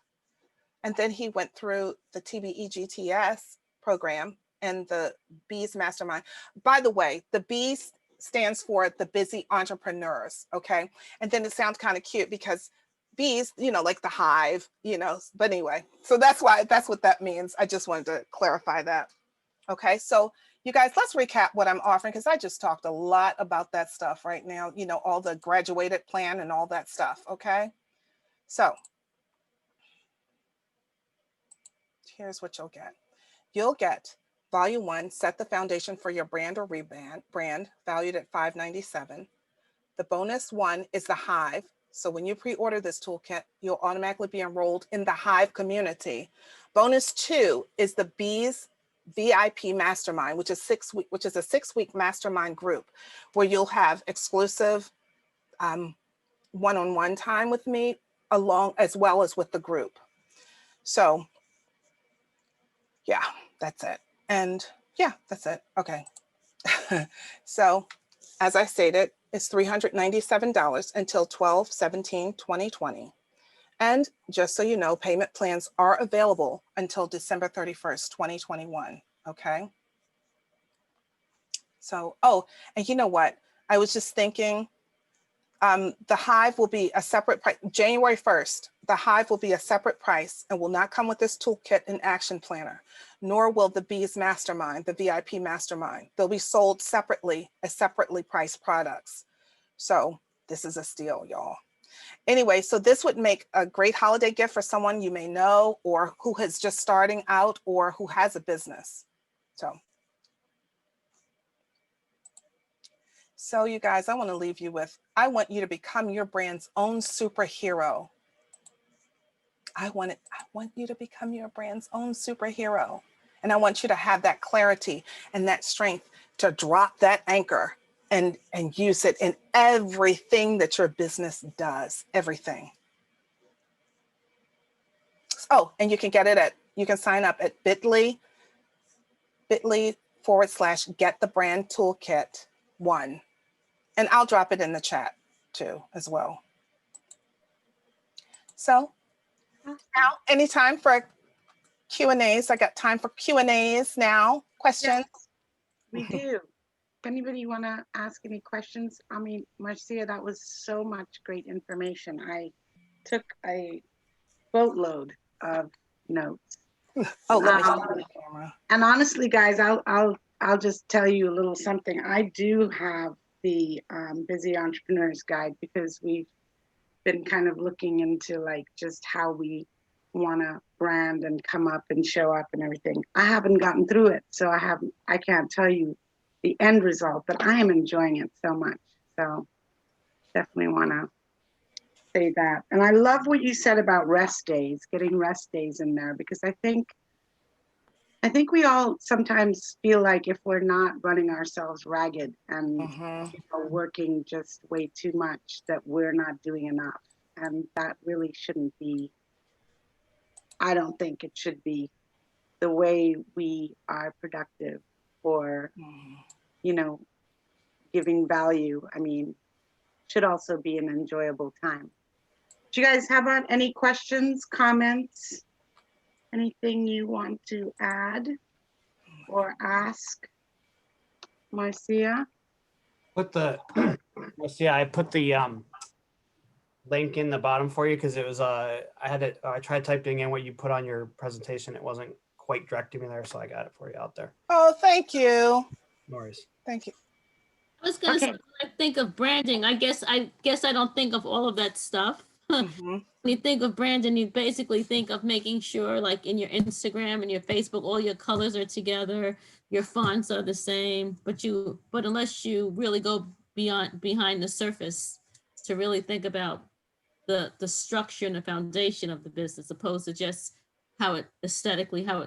Speaker 2: And then he went through the TBEGTS program and the Bees Mastermind. By the way, the Bees stands for the Busy Entrepreneurs, okay? And then it sounds kind of cute because bees, you know, like the hive, you know, but anyway, so that's what that means. I just wanted to clarify that. Okay, so you guys, let's recap what I'm offering because I just talked a lot about that stuff right now, you know, all the graduated plan and all that stuff, okay? So here's what you'll get. You'll get Volume 1, Set the Foundation for Your Brand or Rebrand, valued at $597. The bonus one is the Hive. So when you pre-order this toolkit, you'll automatically be enrolled in the Hive community. Bonus 2 is the Bees VIP Mastermind, which is a 6-week mastermind group where you'll have exclusive one-on-one time with me as well as with the group. So yeah, that's it. And yeah, that's it. Okay. So as I stated, it's $397 until 12/17/2020. And just so you know, payment plans are available until December 31st, 2021. Okay. So, oh, and you know what? I was just thinking, The hive will be a separate price. January 1st, the hive will be a separate price and will not come with this toolkit and action planner, nor will the Bees Mastermind, the VIP Mastermind. They'll be sold separately as separately priced products. So this is a steal, y'all. Anyway, so this would make a great holiday gift for someone you may know, or who is just starting out, or who has a business. So you guys, I want to leave you with, I want you to become your brand's own superhero. I want you to become your brand's own superhero. And I want you to have that clarity and that strength to drop that anchor and use it in everything that your business does, everything. Oh, and you can get it at, you can sign up at bit.ly/get the brand toolkit 1. And I'll drop it in the chat too, as well. So now, any time for Q&As? I got time for Q&As now. Questions?
Speaker 1: Yes, we do. If anybody want to ask any questions, I mean, Marcia, that was so much great information. I took a boatload of notes.
Speaker 2: Oh, let me see the camera.
Speaker 1: And honestly, guys, I'll just tell you a little something. I do have the Busy Entrepreneur's Guide, because we've been kind of looking into like just how we want to brand and come up and show up and everything. I haven't gotten through it, so I can't tell you the end result, but I am enjoying it so much. So definitely want to say that. And I love what you said about rest days, getting rest days in there, because I think we all sometimes feel like if we're not running ourselves ragged and working just way too much, that we're not doing enough. And that really shouldn't be, I don't think it should be the way we are productive or, giving value. I mean, should also be an enjoyable time. Do you guys have any questions, comments? Anything you want to add or ask, Marcia?
Speaker 3: Marcia, I put the link in the bottom for you because it was I tried typing in what you put on your presentation. It wasn't quite directing me there, so I got it for you out there.
Speaker 2: Oh, thank you.
Speaker 3: No worries.
Speaker 2: Thank you.
Speaker 4: I was gonna say, when I think of branding, I guess I don't think of all of that stuff. When you think of branding, you basically think of making sure, like in your Instagram and your Facebook, all your colors are together, your fonts are the same, but unless you really go behind the surface to really think about the structure and the foundation of the business, opposed to just how it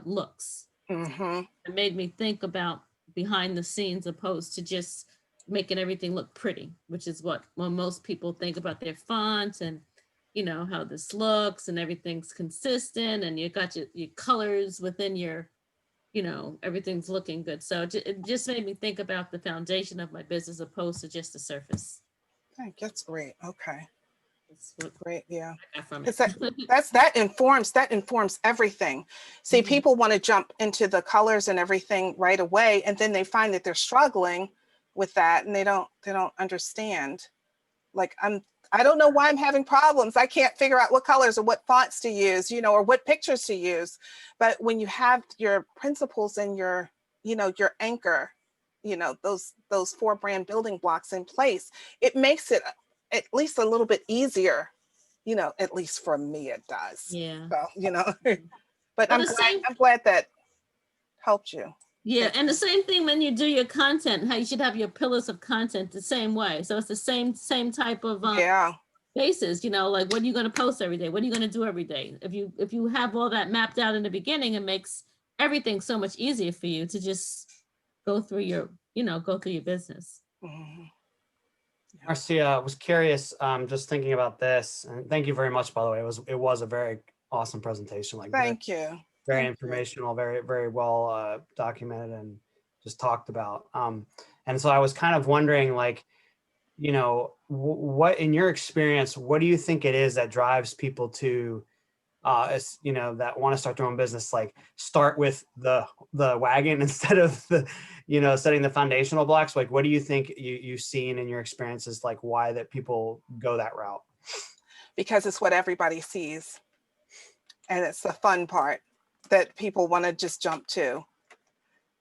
Speaker 4: looks. It made me think about behind the scenes, opposed to just making everything look pretty, which is what most people think about their fonts and how this looks and everything's consistent and you got your colors within your, everything's looking good. So it just made me think about the foundation of my business opposed to just the surface.
Speaker 2: That's great. Okay.
Speaker 4: That's what
Speaker 2: great. Yeah.
Speaker 4: I got from
Speaker 2: it.
Speaker 4: it.
Speaker 2: that informs everything. See, people want to jump into the colors and everything right away, and then they find that they're struggling with that and they don't understand. Like I don't know why I'm having problems. I can't figure out what colors or what fonts to use, or what pictures to use. But when you have your principles and your anchor, those 4 brand building blocks in place, it makes it at least a little bit easier, at least for me it does.
Speaker 4: Yeah.
Speaker 2: So, but I'm glad that helped you.
Speaker 4: Yeah, and the same thing when you do your content, how you should have your pillars of content the same way. So it's the same type of basis, like what are you going to post every day? What are you going to do every day? If you have all that mapped out in the beginning, it makes everything so much easier for you to just go through your business.
Speaker 3: Marcia, I was curious, just thinking about this, and thank you very much, by the way. It was a very awesome presentation.
Speaker 2: Thank you.
Speaker 3: Very informational, very, very well documented and just talked about. And so I was kind of wondering, like, what in your experience, what do you think it is that drives people to, that want to start their own business, like start with the wagon instead of the you know, setting the foundational blocks. Like, what do you think you've seen in your experiences, like why that people go that route?
Speaker 2: Because it's what everybody sees. And it's the fun part that people want to just jump to.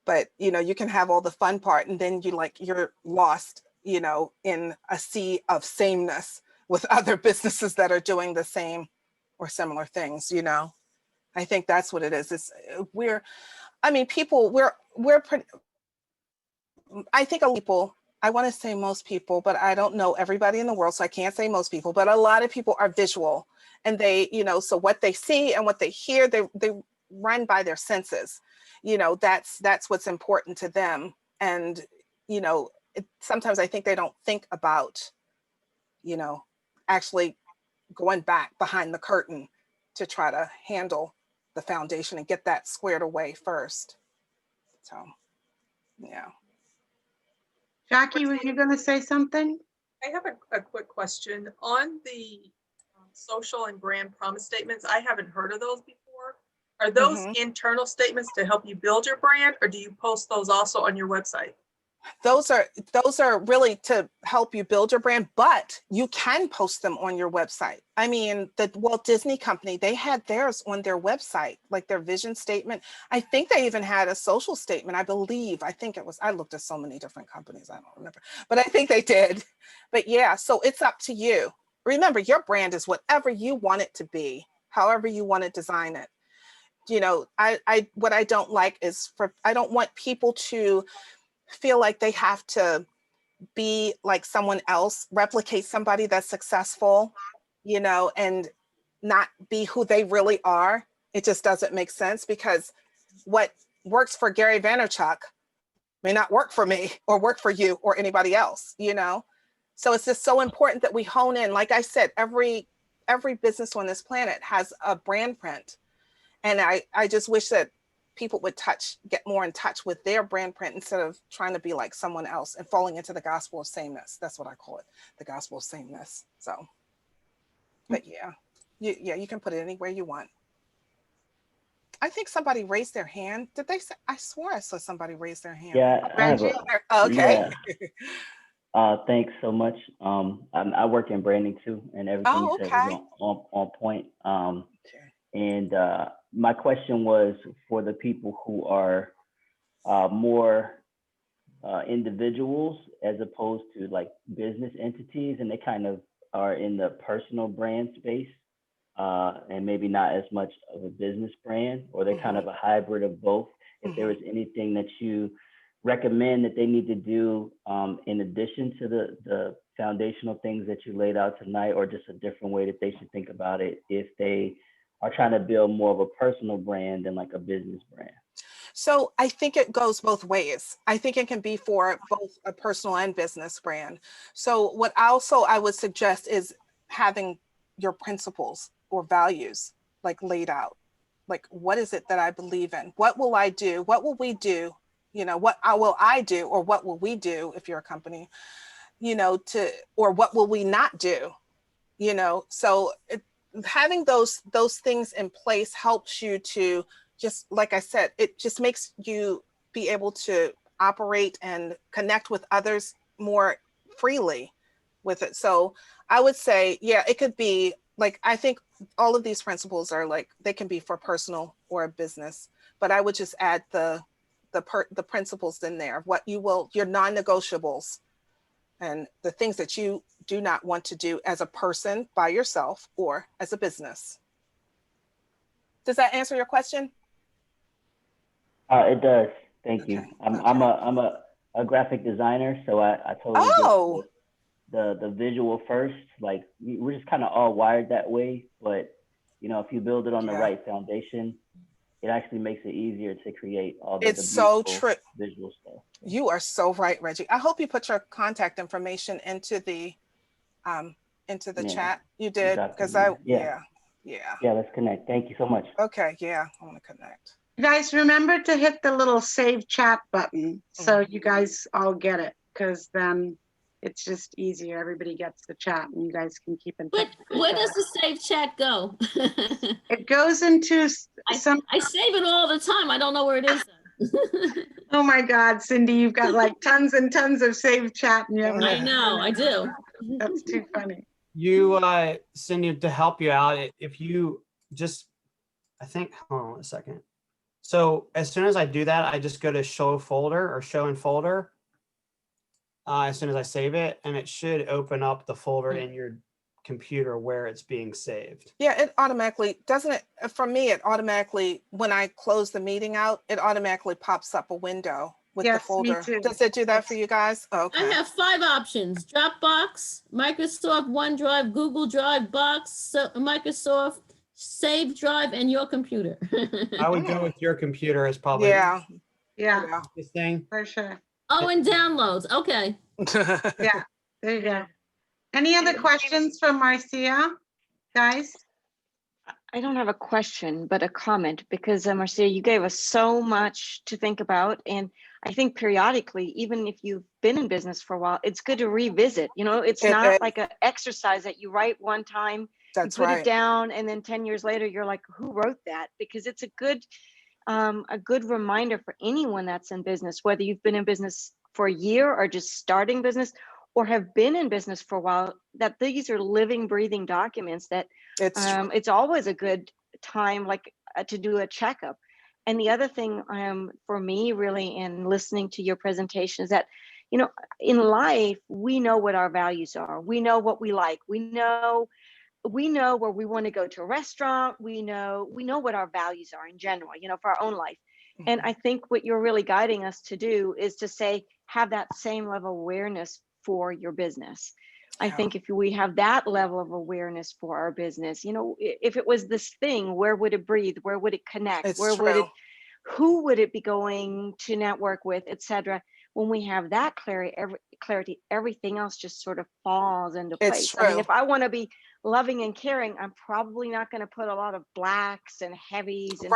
Speaker 2: But, you know, you can have all the fun part and then you're lost, you know, in a sea of sameness with other businesses that are doing the same or similar things, you know. I think that's what it is. I think people, I want to say most people, but I don't know everybody in the world, so I can't say most people, but a lot of people are visual, and they, you know, so what they see and what they hear, they run by their senses. You know, that's what's important to them. And, you know, sometimes I think they don't think about, you know, actually going back behind the curtain to try to handle the foundation and get that squared away first. So, yeah.
Speaker 1: Jackie, were you going to say something?
Speaker 5: I have a quick question. On the social and brand promise statements, I haven't heard of those before. Are those internal statements to help you build your brand, or do you post those also on your website?
Speaker 2: Those are really to help you build your brand, but you can post them on your website. I mean, the Walt Disney Company, they had theirs on their website, like their vision statement. I think they even had a social statement, I believe. I think it was, I looked at so many different companies, I don't remember, but I think they did. But yeah, so it's up to you. Remember, your brand is whatever you want it to be, however you want to design it. You know, what I don't like is I don't want people to feel like they have to be like someone else, replicate somebody that's successful, you know, and not be who they really are. It just doesn't make sense, because what works for Gary Vaynerchuk may not work for me or work for you or anybody else, you know? So it's just so important that we hone in. Like I said, every business on this planet has a brand print. And I just wish that people would get more in touch with their brand print instead of trying to be like someone else and falling into the gospel of sameness. That's what I call it, the gospel of sameness. So, but yeah, you can put it anywhere you want. I think somebody raised their hand. Did they say? I swore I saw somebody raise their hand.
Speaker 6: Yeah, I have
Speaker 2: okay.
Speaker 6: Yeah. Thanks so much. I work in branding too, and everything you said was on point. And my question was for the people who are more individuals as opposed to like business entities, and they kind of are in the personal brand space and maybe not as much of a business brand, or they're kind of a hybrid of both. If there was anything that you recommend that they need to do in addition to the foundational things that you laid out tonight, or just a different way that they should think about it if they are trying to build more of a personal brand than like a business brand?
Speaker 2: So I think it goes both ways. I think it can be for both a personal and business brand. So what I would suggest is having your principles or values like laid out. Like, what is it that I believe in? What will I do? What will we do? You know, what will I do, or what will we do if you're a company, you know, or what will we not do? You know, so having those things in place helps you to just, like I said, it just makes you be able to operate and connect with others more freely with it. So I would say, yeah, it could be like, I think all of these principles are like, they can be for personal or a business, but I would just add the principles in there, your non-negotiables, and the things that you do not want to do as a person by yourself or as a business. Does that answer your question?
Speaker 6: It does. Thank you.
Speaker 2: Okay.
Speaker 6: I'm a graphic designer, so I totally get the visual first. Like, we're just kind of all wired that way, but you know, if you build it on the right foundation, it actually makes it easier to create all the
Speaker 2: so true
Speaker 6: visual stuff.
Speaker 2: You are so right, Reggie. I hope you put your contact information into the chat. You did, because yeah,
Speaker 6: let's connect. Thank you so much.
Speaker 2: Okay, yeah, I want to connect.
Speaker 1: You guys, remember to hit the little save chat button so you guys all get it, because then it's just easier. Everybody gets the chat and you guys can keep in touch.
Speaker 4: Where does the save chat go?
Speaker 1: It goes into
Speaker 4: I save it all the time. I don't know where it is.
Speaker 1: Oh my God, Cindy, you've got like tons and tons of saved chat and you haven't.
Speaker 4: I know, I do.
Speaker 1: That's too funny.
Speaker 3: You, Cindy, to help you out, if you just, I think, hold on a second. So as soon as I do that, I just go to show folder or show in folder. As soon as I save it, and it should open up the folder in your computer where it's being saved.
Speaker 2: Yeah, it automatically, doesn't it? For me, it automatically, when I close the meeting out, it automatically pops up a window with the folder.
Speaker 1: Me too.
Speaker 2: Does it do that for you guys? Oh, okay.
Speaker 4: I have 5 options: Dropbox, Microsoft OneDrive, Google Drive, Box, Microsoft Save Drive, and your computer.
Speaker 3: I would go with your computer as probably
Speaker 2: Yeah.
Speaker 3: this thing.
Speaker 1: For sure.
Speaker 4: Oh, and downloads. Okay.
Speaker 1: Yeah, there you go. Any other questions from Marcia, guys?
Speaker 7: I don't have a question, but a comment, because Marcia, you gave us so much to think about. And I think periodically, even if you've been in business for a while, it's good to revisit. You know, it's not like an exercise that you write one time,
Speaker 2: That's
Speaker 7: you put
Speaker 2: right.
Speaker 7: it down, and then 10 years later, you're like, who wrote that? Because it's a good reminder for anyone that's in business, whether you've been in business for a year or just starting business or have been in business for a while, that these are living, breathing documents that it's always a good time to do a checkup. And the other thing for me really in listening to your presentation is that, you know, in life, we know what our values are. We know what we like. We know where we want to go to a restaurant. We know what our values are in general, you know, for our own life. Mm-hmm. And I think what you're really guiding us to do is to say, have that same level of awareness for your business. I think if we have that level of awareness for our business, you know, if it was this thing, where would it breathe? Where would it connect? Who would it be going to network with, etc.? When we have that clarity, everything else just sort of falls into place. I mean, if I want to be loving and caring, I'm probably not going to put a lot of blacks and heavies and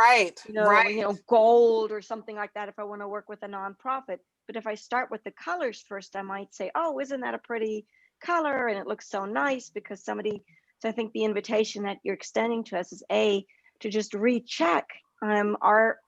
Speaker 7: you know, gold or something like that if I want to work with a nonprofit. But if I start with the colors first, I might say, oh, isn't that a pretty color? And it looks so nice because so I think the invitation that you're extending to us is to just recheck, are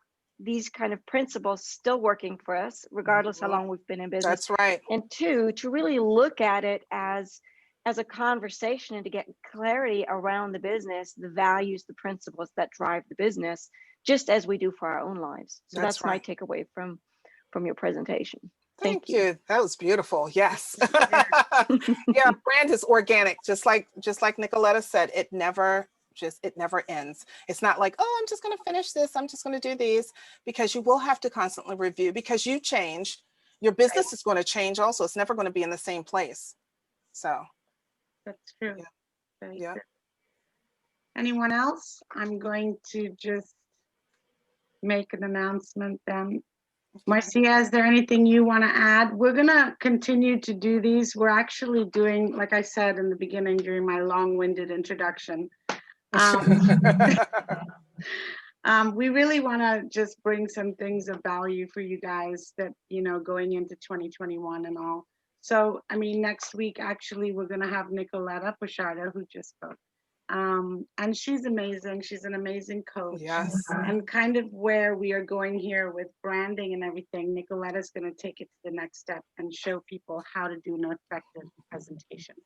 Speaker 7: these kind of principles still working for us, regardless how long we've been in business.
Speaker 2: That's right.
Speaker 7: And 2, to really look at it as a conversation and to get clarity around the business, the values, the principles that drive the business, just as we do for our own lives. So that's my takeaway from your presentation.
Speaker 2: Thank you. That was beautiful. Yes. Yeah, brand is organic, just like Nicoletta said. It never ends. It's not like, oh, I'm just going to finish this, I'm just going to do these, because you will have to constantly review, because you change, your business is going to change also. It's never going to be in the same place. So
Speaker 1: that's true.
Speaker 2: Yeah.
Speaker 1: Anyone else? I'm going to just make an announcement then. Marcia, is there anything you want to add? We're going to continue to do these. We're actually doing, like I said in the beginning during my long-winded introduction, we really want to just bring some things of value for you guys that, you know, going into 2021 and all. So, I mean, next week, actually, we're going to have Nicoletta Pichardo, who just spoke. And she's amazing. She's an amazing coach.
Speaker 2: Yes.
Speaker 1: And kind of where we are going here with branding and everything, Nicoletta's going to take it to the next step and show people how to do an effective presentation.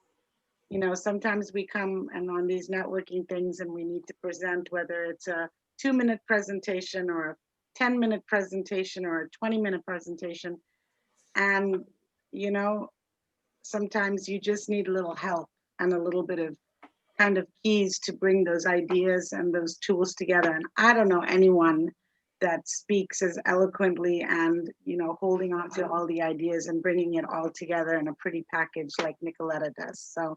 Speaker 1: You know, sometimes we come and on these networking things and we need to present, whether it's a 2-minute presentation or a 10-minute presentation or a 20-minute presentation. And, you know, sometimes you just need a little help and a little bit of kind of keys to bring those ideas and those tools together. And I don't know anyone that speaks as eloquently and, you know, holding on to all the ideas and bringing it all together in a pretty package like Nicoletta does. So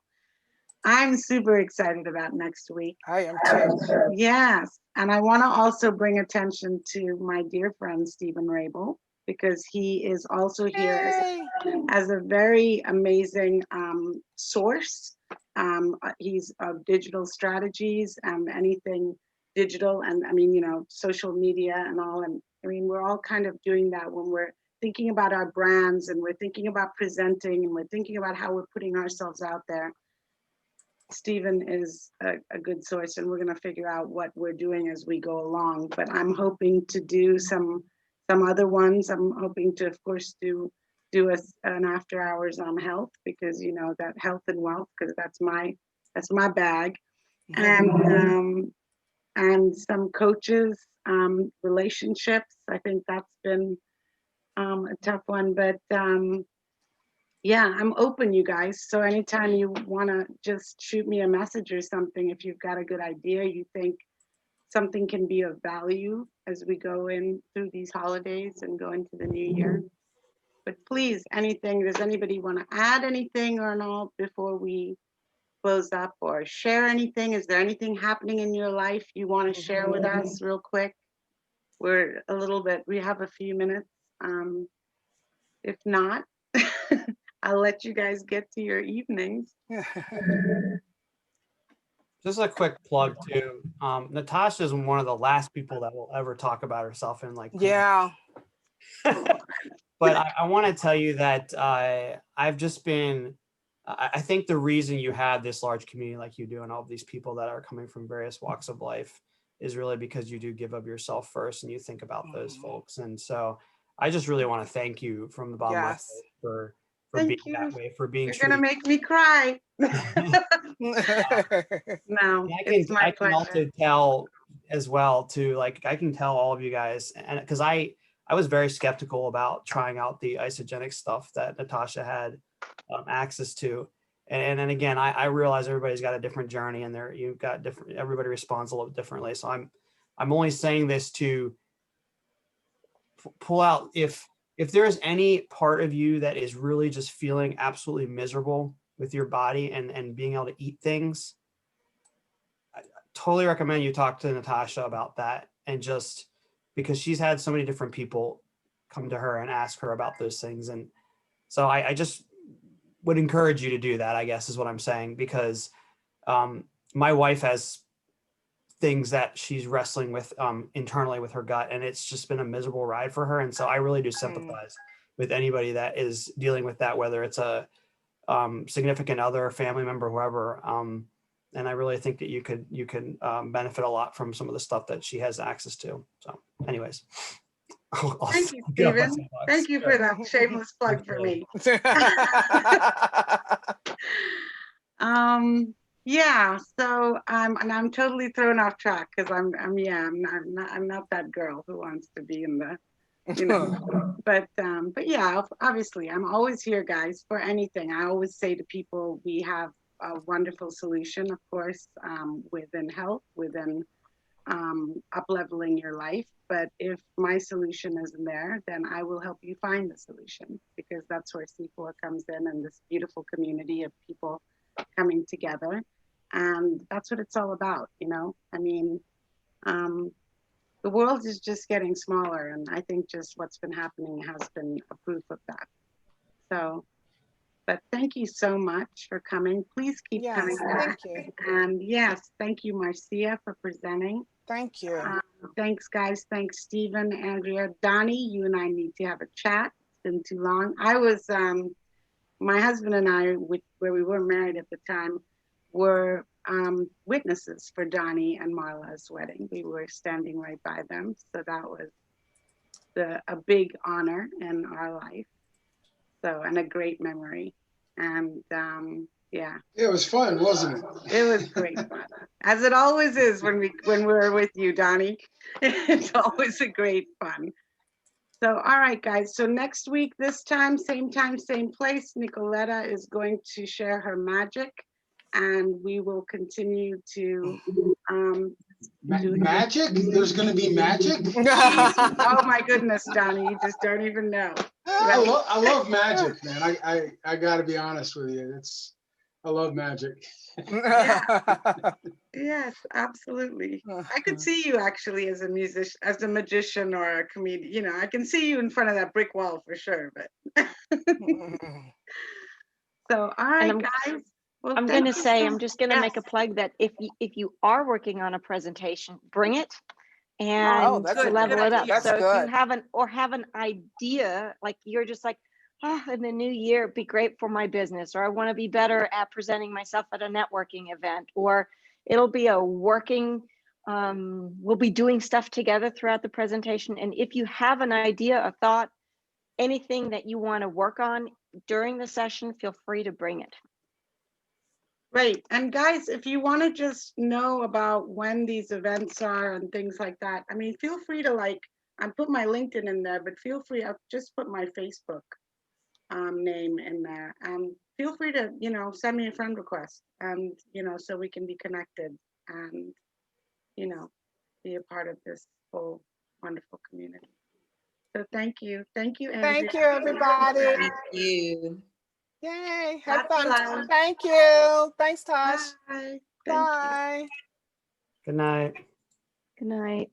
Speaker 1: I'm super excited about next week.
Speaker 2: I am too.
Speaker 1: Yes. And I want to also bring attention to my dear friend, Stephen Rabel, because he is also here as a very amazing source. He's of digital strategies and anything digital, and I mean, you know, social media and all. And I mean, we're all kind of doing that when we're thinking about our brands and we're thinking about presenting and we're thinking about how we're putting ourselves out there. Stephen is a good source, and we're going to figure out what we're doing as we go along. But I'm hoping to do some some other ones. I'm hoping to, of course, do an after hours on health, because you know that health and wealth, because that's my bag. And some coaches, relationships. I think that's been a tough one, but yeah, I'm open, you guys. So anytime you want to just shoot me a message or something, if you've got a good idea, you think something can be of value as we go in through these holidays and go into the new year. But please, anything, does anybody want to add anything or not before we close up, or share anything? Is there anything happening in your life you want to share with us real quick? We're a little bit, we have a few minutes. If not, I'll let you guys get to your evenings.
Speaker 3: Just a quick plug too. Natasha is one of the last people that will ever talk about herself in like.
Speaker 2: Yeah.
Speaker 3: But I want to tell you that I've just been, I think the reason you have this large community like you do and all of these people that are coming from various walks of life is really because you do give of yourself first and you think about those folks. And so I just really want to thank you from the bottom of my heart for being that way, for being
Speaker 1: true. You're going to make me cry. No,
Speaker 3: I can also tell as well too, like I can tell all of you guys, and because I was very skeptical about trying out the isogenic stuff that Natasha had access to. And then again, I realize everybody's got a different journey and you've got different, everybody responds a little differently. So I'm only saying this to pull out, if there's any part of you that is really just feeling absolutely miserable with your body and being able to eat things, I totally recommend you talk to Natasha about that. And just because she's had so many different people come to her and ask her about those things. And so I just would encourage you to do that, I guess is what I'm saying, because my wife has things that she's wrestling with internally with her gut, and it's just been a miserable ride for her. And so I really do sympathize with anybody that is dealing with that, whether it's a significant other, family member, whoever. And I really think that you could benefit a lot from some of the stuff that she has access to. So anyways.
Speaker 1: Thank you, Stephen. Thank you for that shameless plug for me. Yeah, so and I'm totally thrown off track because I'm not that girl who wants to be in the, you know, but yeah, obviously I'm always here, guys, for anything. I always say to people, we have a wonderful solution, of course, within health, within up-leveling your life. But if my solution isn't there, then I will help you find the solution, because that's where C4 comes in, and this beautiful community of people coming together. And that's what it's all about, you know? I mean, the world is just getting smaller, and I think just what's been happening has been a proof of that. So, but thank you so much for coming. Please keep coming back.
Speaker 2: Thank you.
Speaker 1: And yes, thank you, Marcia, for presenting.
Speaker 2: Thank you.
Speaker 1: Thanks, guys. Thanks, Stephen, Andrea, Donnie. You and I need to have a chat. It's been too long. I was, my husband and I, where we were married at the time, were witnesses for Donnie and Marla's wedding. We were standing right by them. So that was a big honor in our life. So, and a great memory. And yeah.
Speaker 8: It was fun, wasn't it?
Speaker 1: It was great fun. As it always is when we're with you, Donnie. It's always a great fun. So, all right, guys. So next week, this time, same place, Nicoletta is going to share her magic, and we will continue to
Speaker 8: magic? There's going to be magic?
Speaker 1: Oh my goodness, Donnie, you just don't even know. Right?
Speaker 8: I love magic, man. I got to be honest with you. I love magic.
Speaker 1: Yeah. Yes, absolutely. I could see you actually as a musician, as a magician or a comedian. You know, I can see you in front of that brick wall for sure. But so, all right, guys. Well,
Speaker 7: I'm going to say, I'm just going to make a plug that if you are working on a presentation, bring it and level it up. So if you have an idea, like you're just like, in the new year, it'd be great for my business, or I want to be better at presenting myself at a networking event, or it'll be a working We'll be doing stuff together throughout the presentation. And if you have an idea, a thought, anything that you want to work on during the session, feel free to bring it.
Speaker 1: Right. And guys, if you want to just know about when these events are and things like that, I mean, feel free to I put my LinkedIn in there, but feel free, I'll just put my Facebook name in there. Feel free to, send me a friend request and, so we can be connected and, be a part of this whole wonderful community. So thank you. Thank you, Andrea.
Speaker 2: Thank you, everybody.
Speaker 9: Thank you.
Speaker 2: Yay. Have
Speaker 1: Lots of
Speaker 2: fun.
Speaker 1: love.
Speaker 2: Thank you. Thanks, Tosh.
Speaker 1: Bye. Thank you.
Speaker 2: Bye.
Speaker 3: Good night.
Speaker 7: Good night.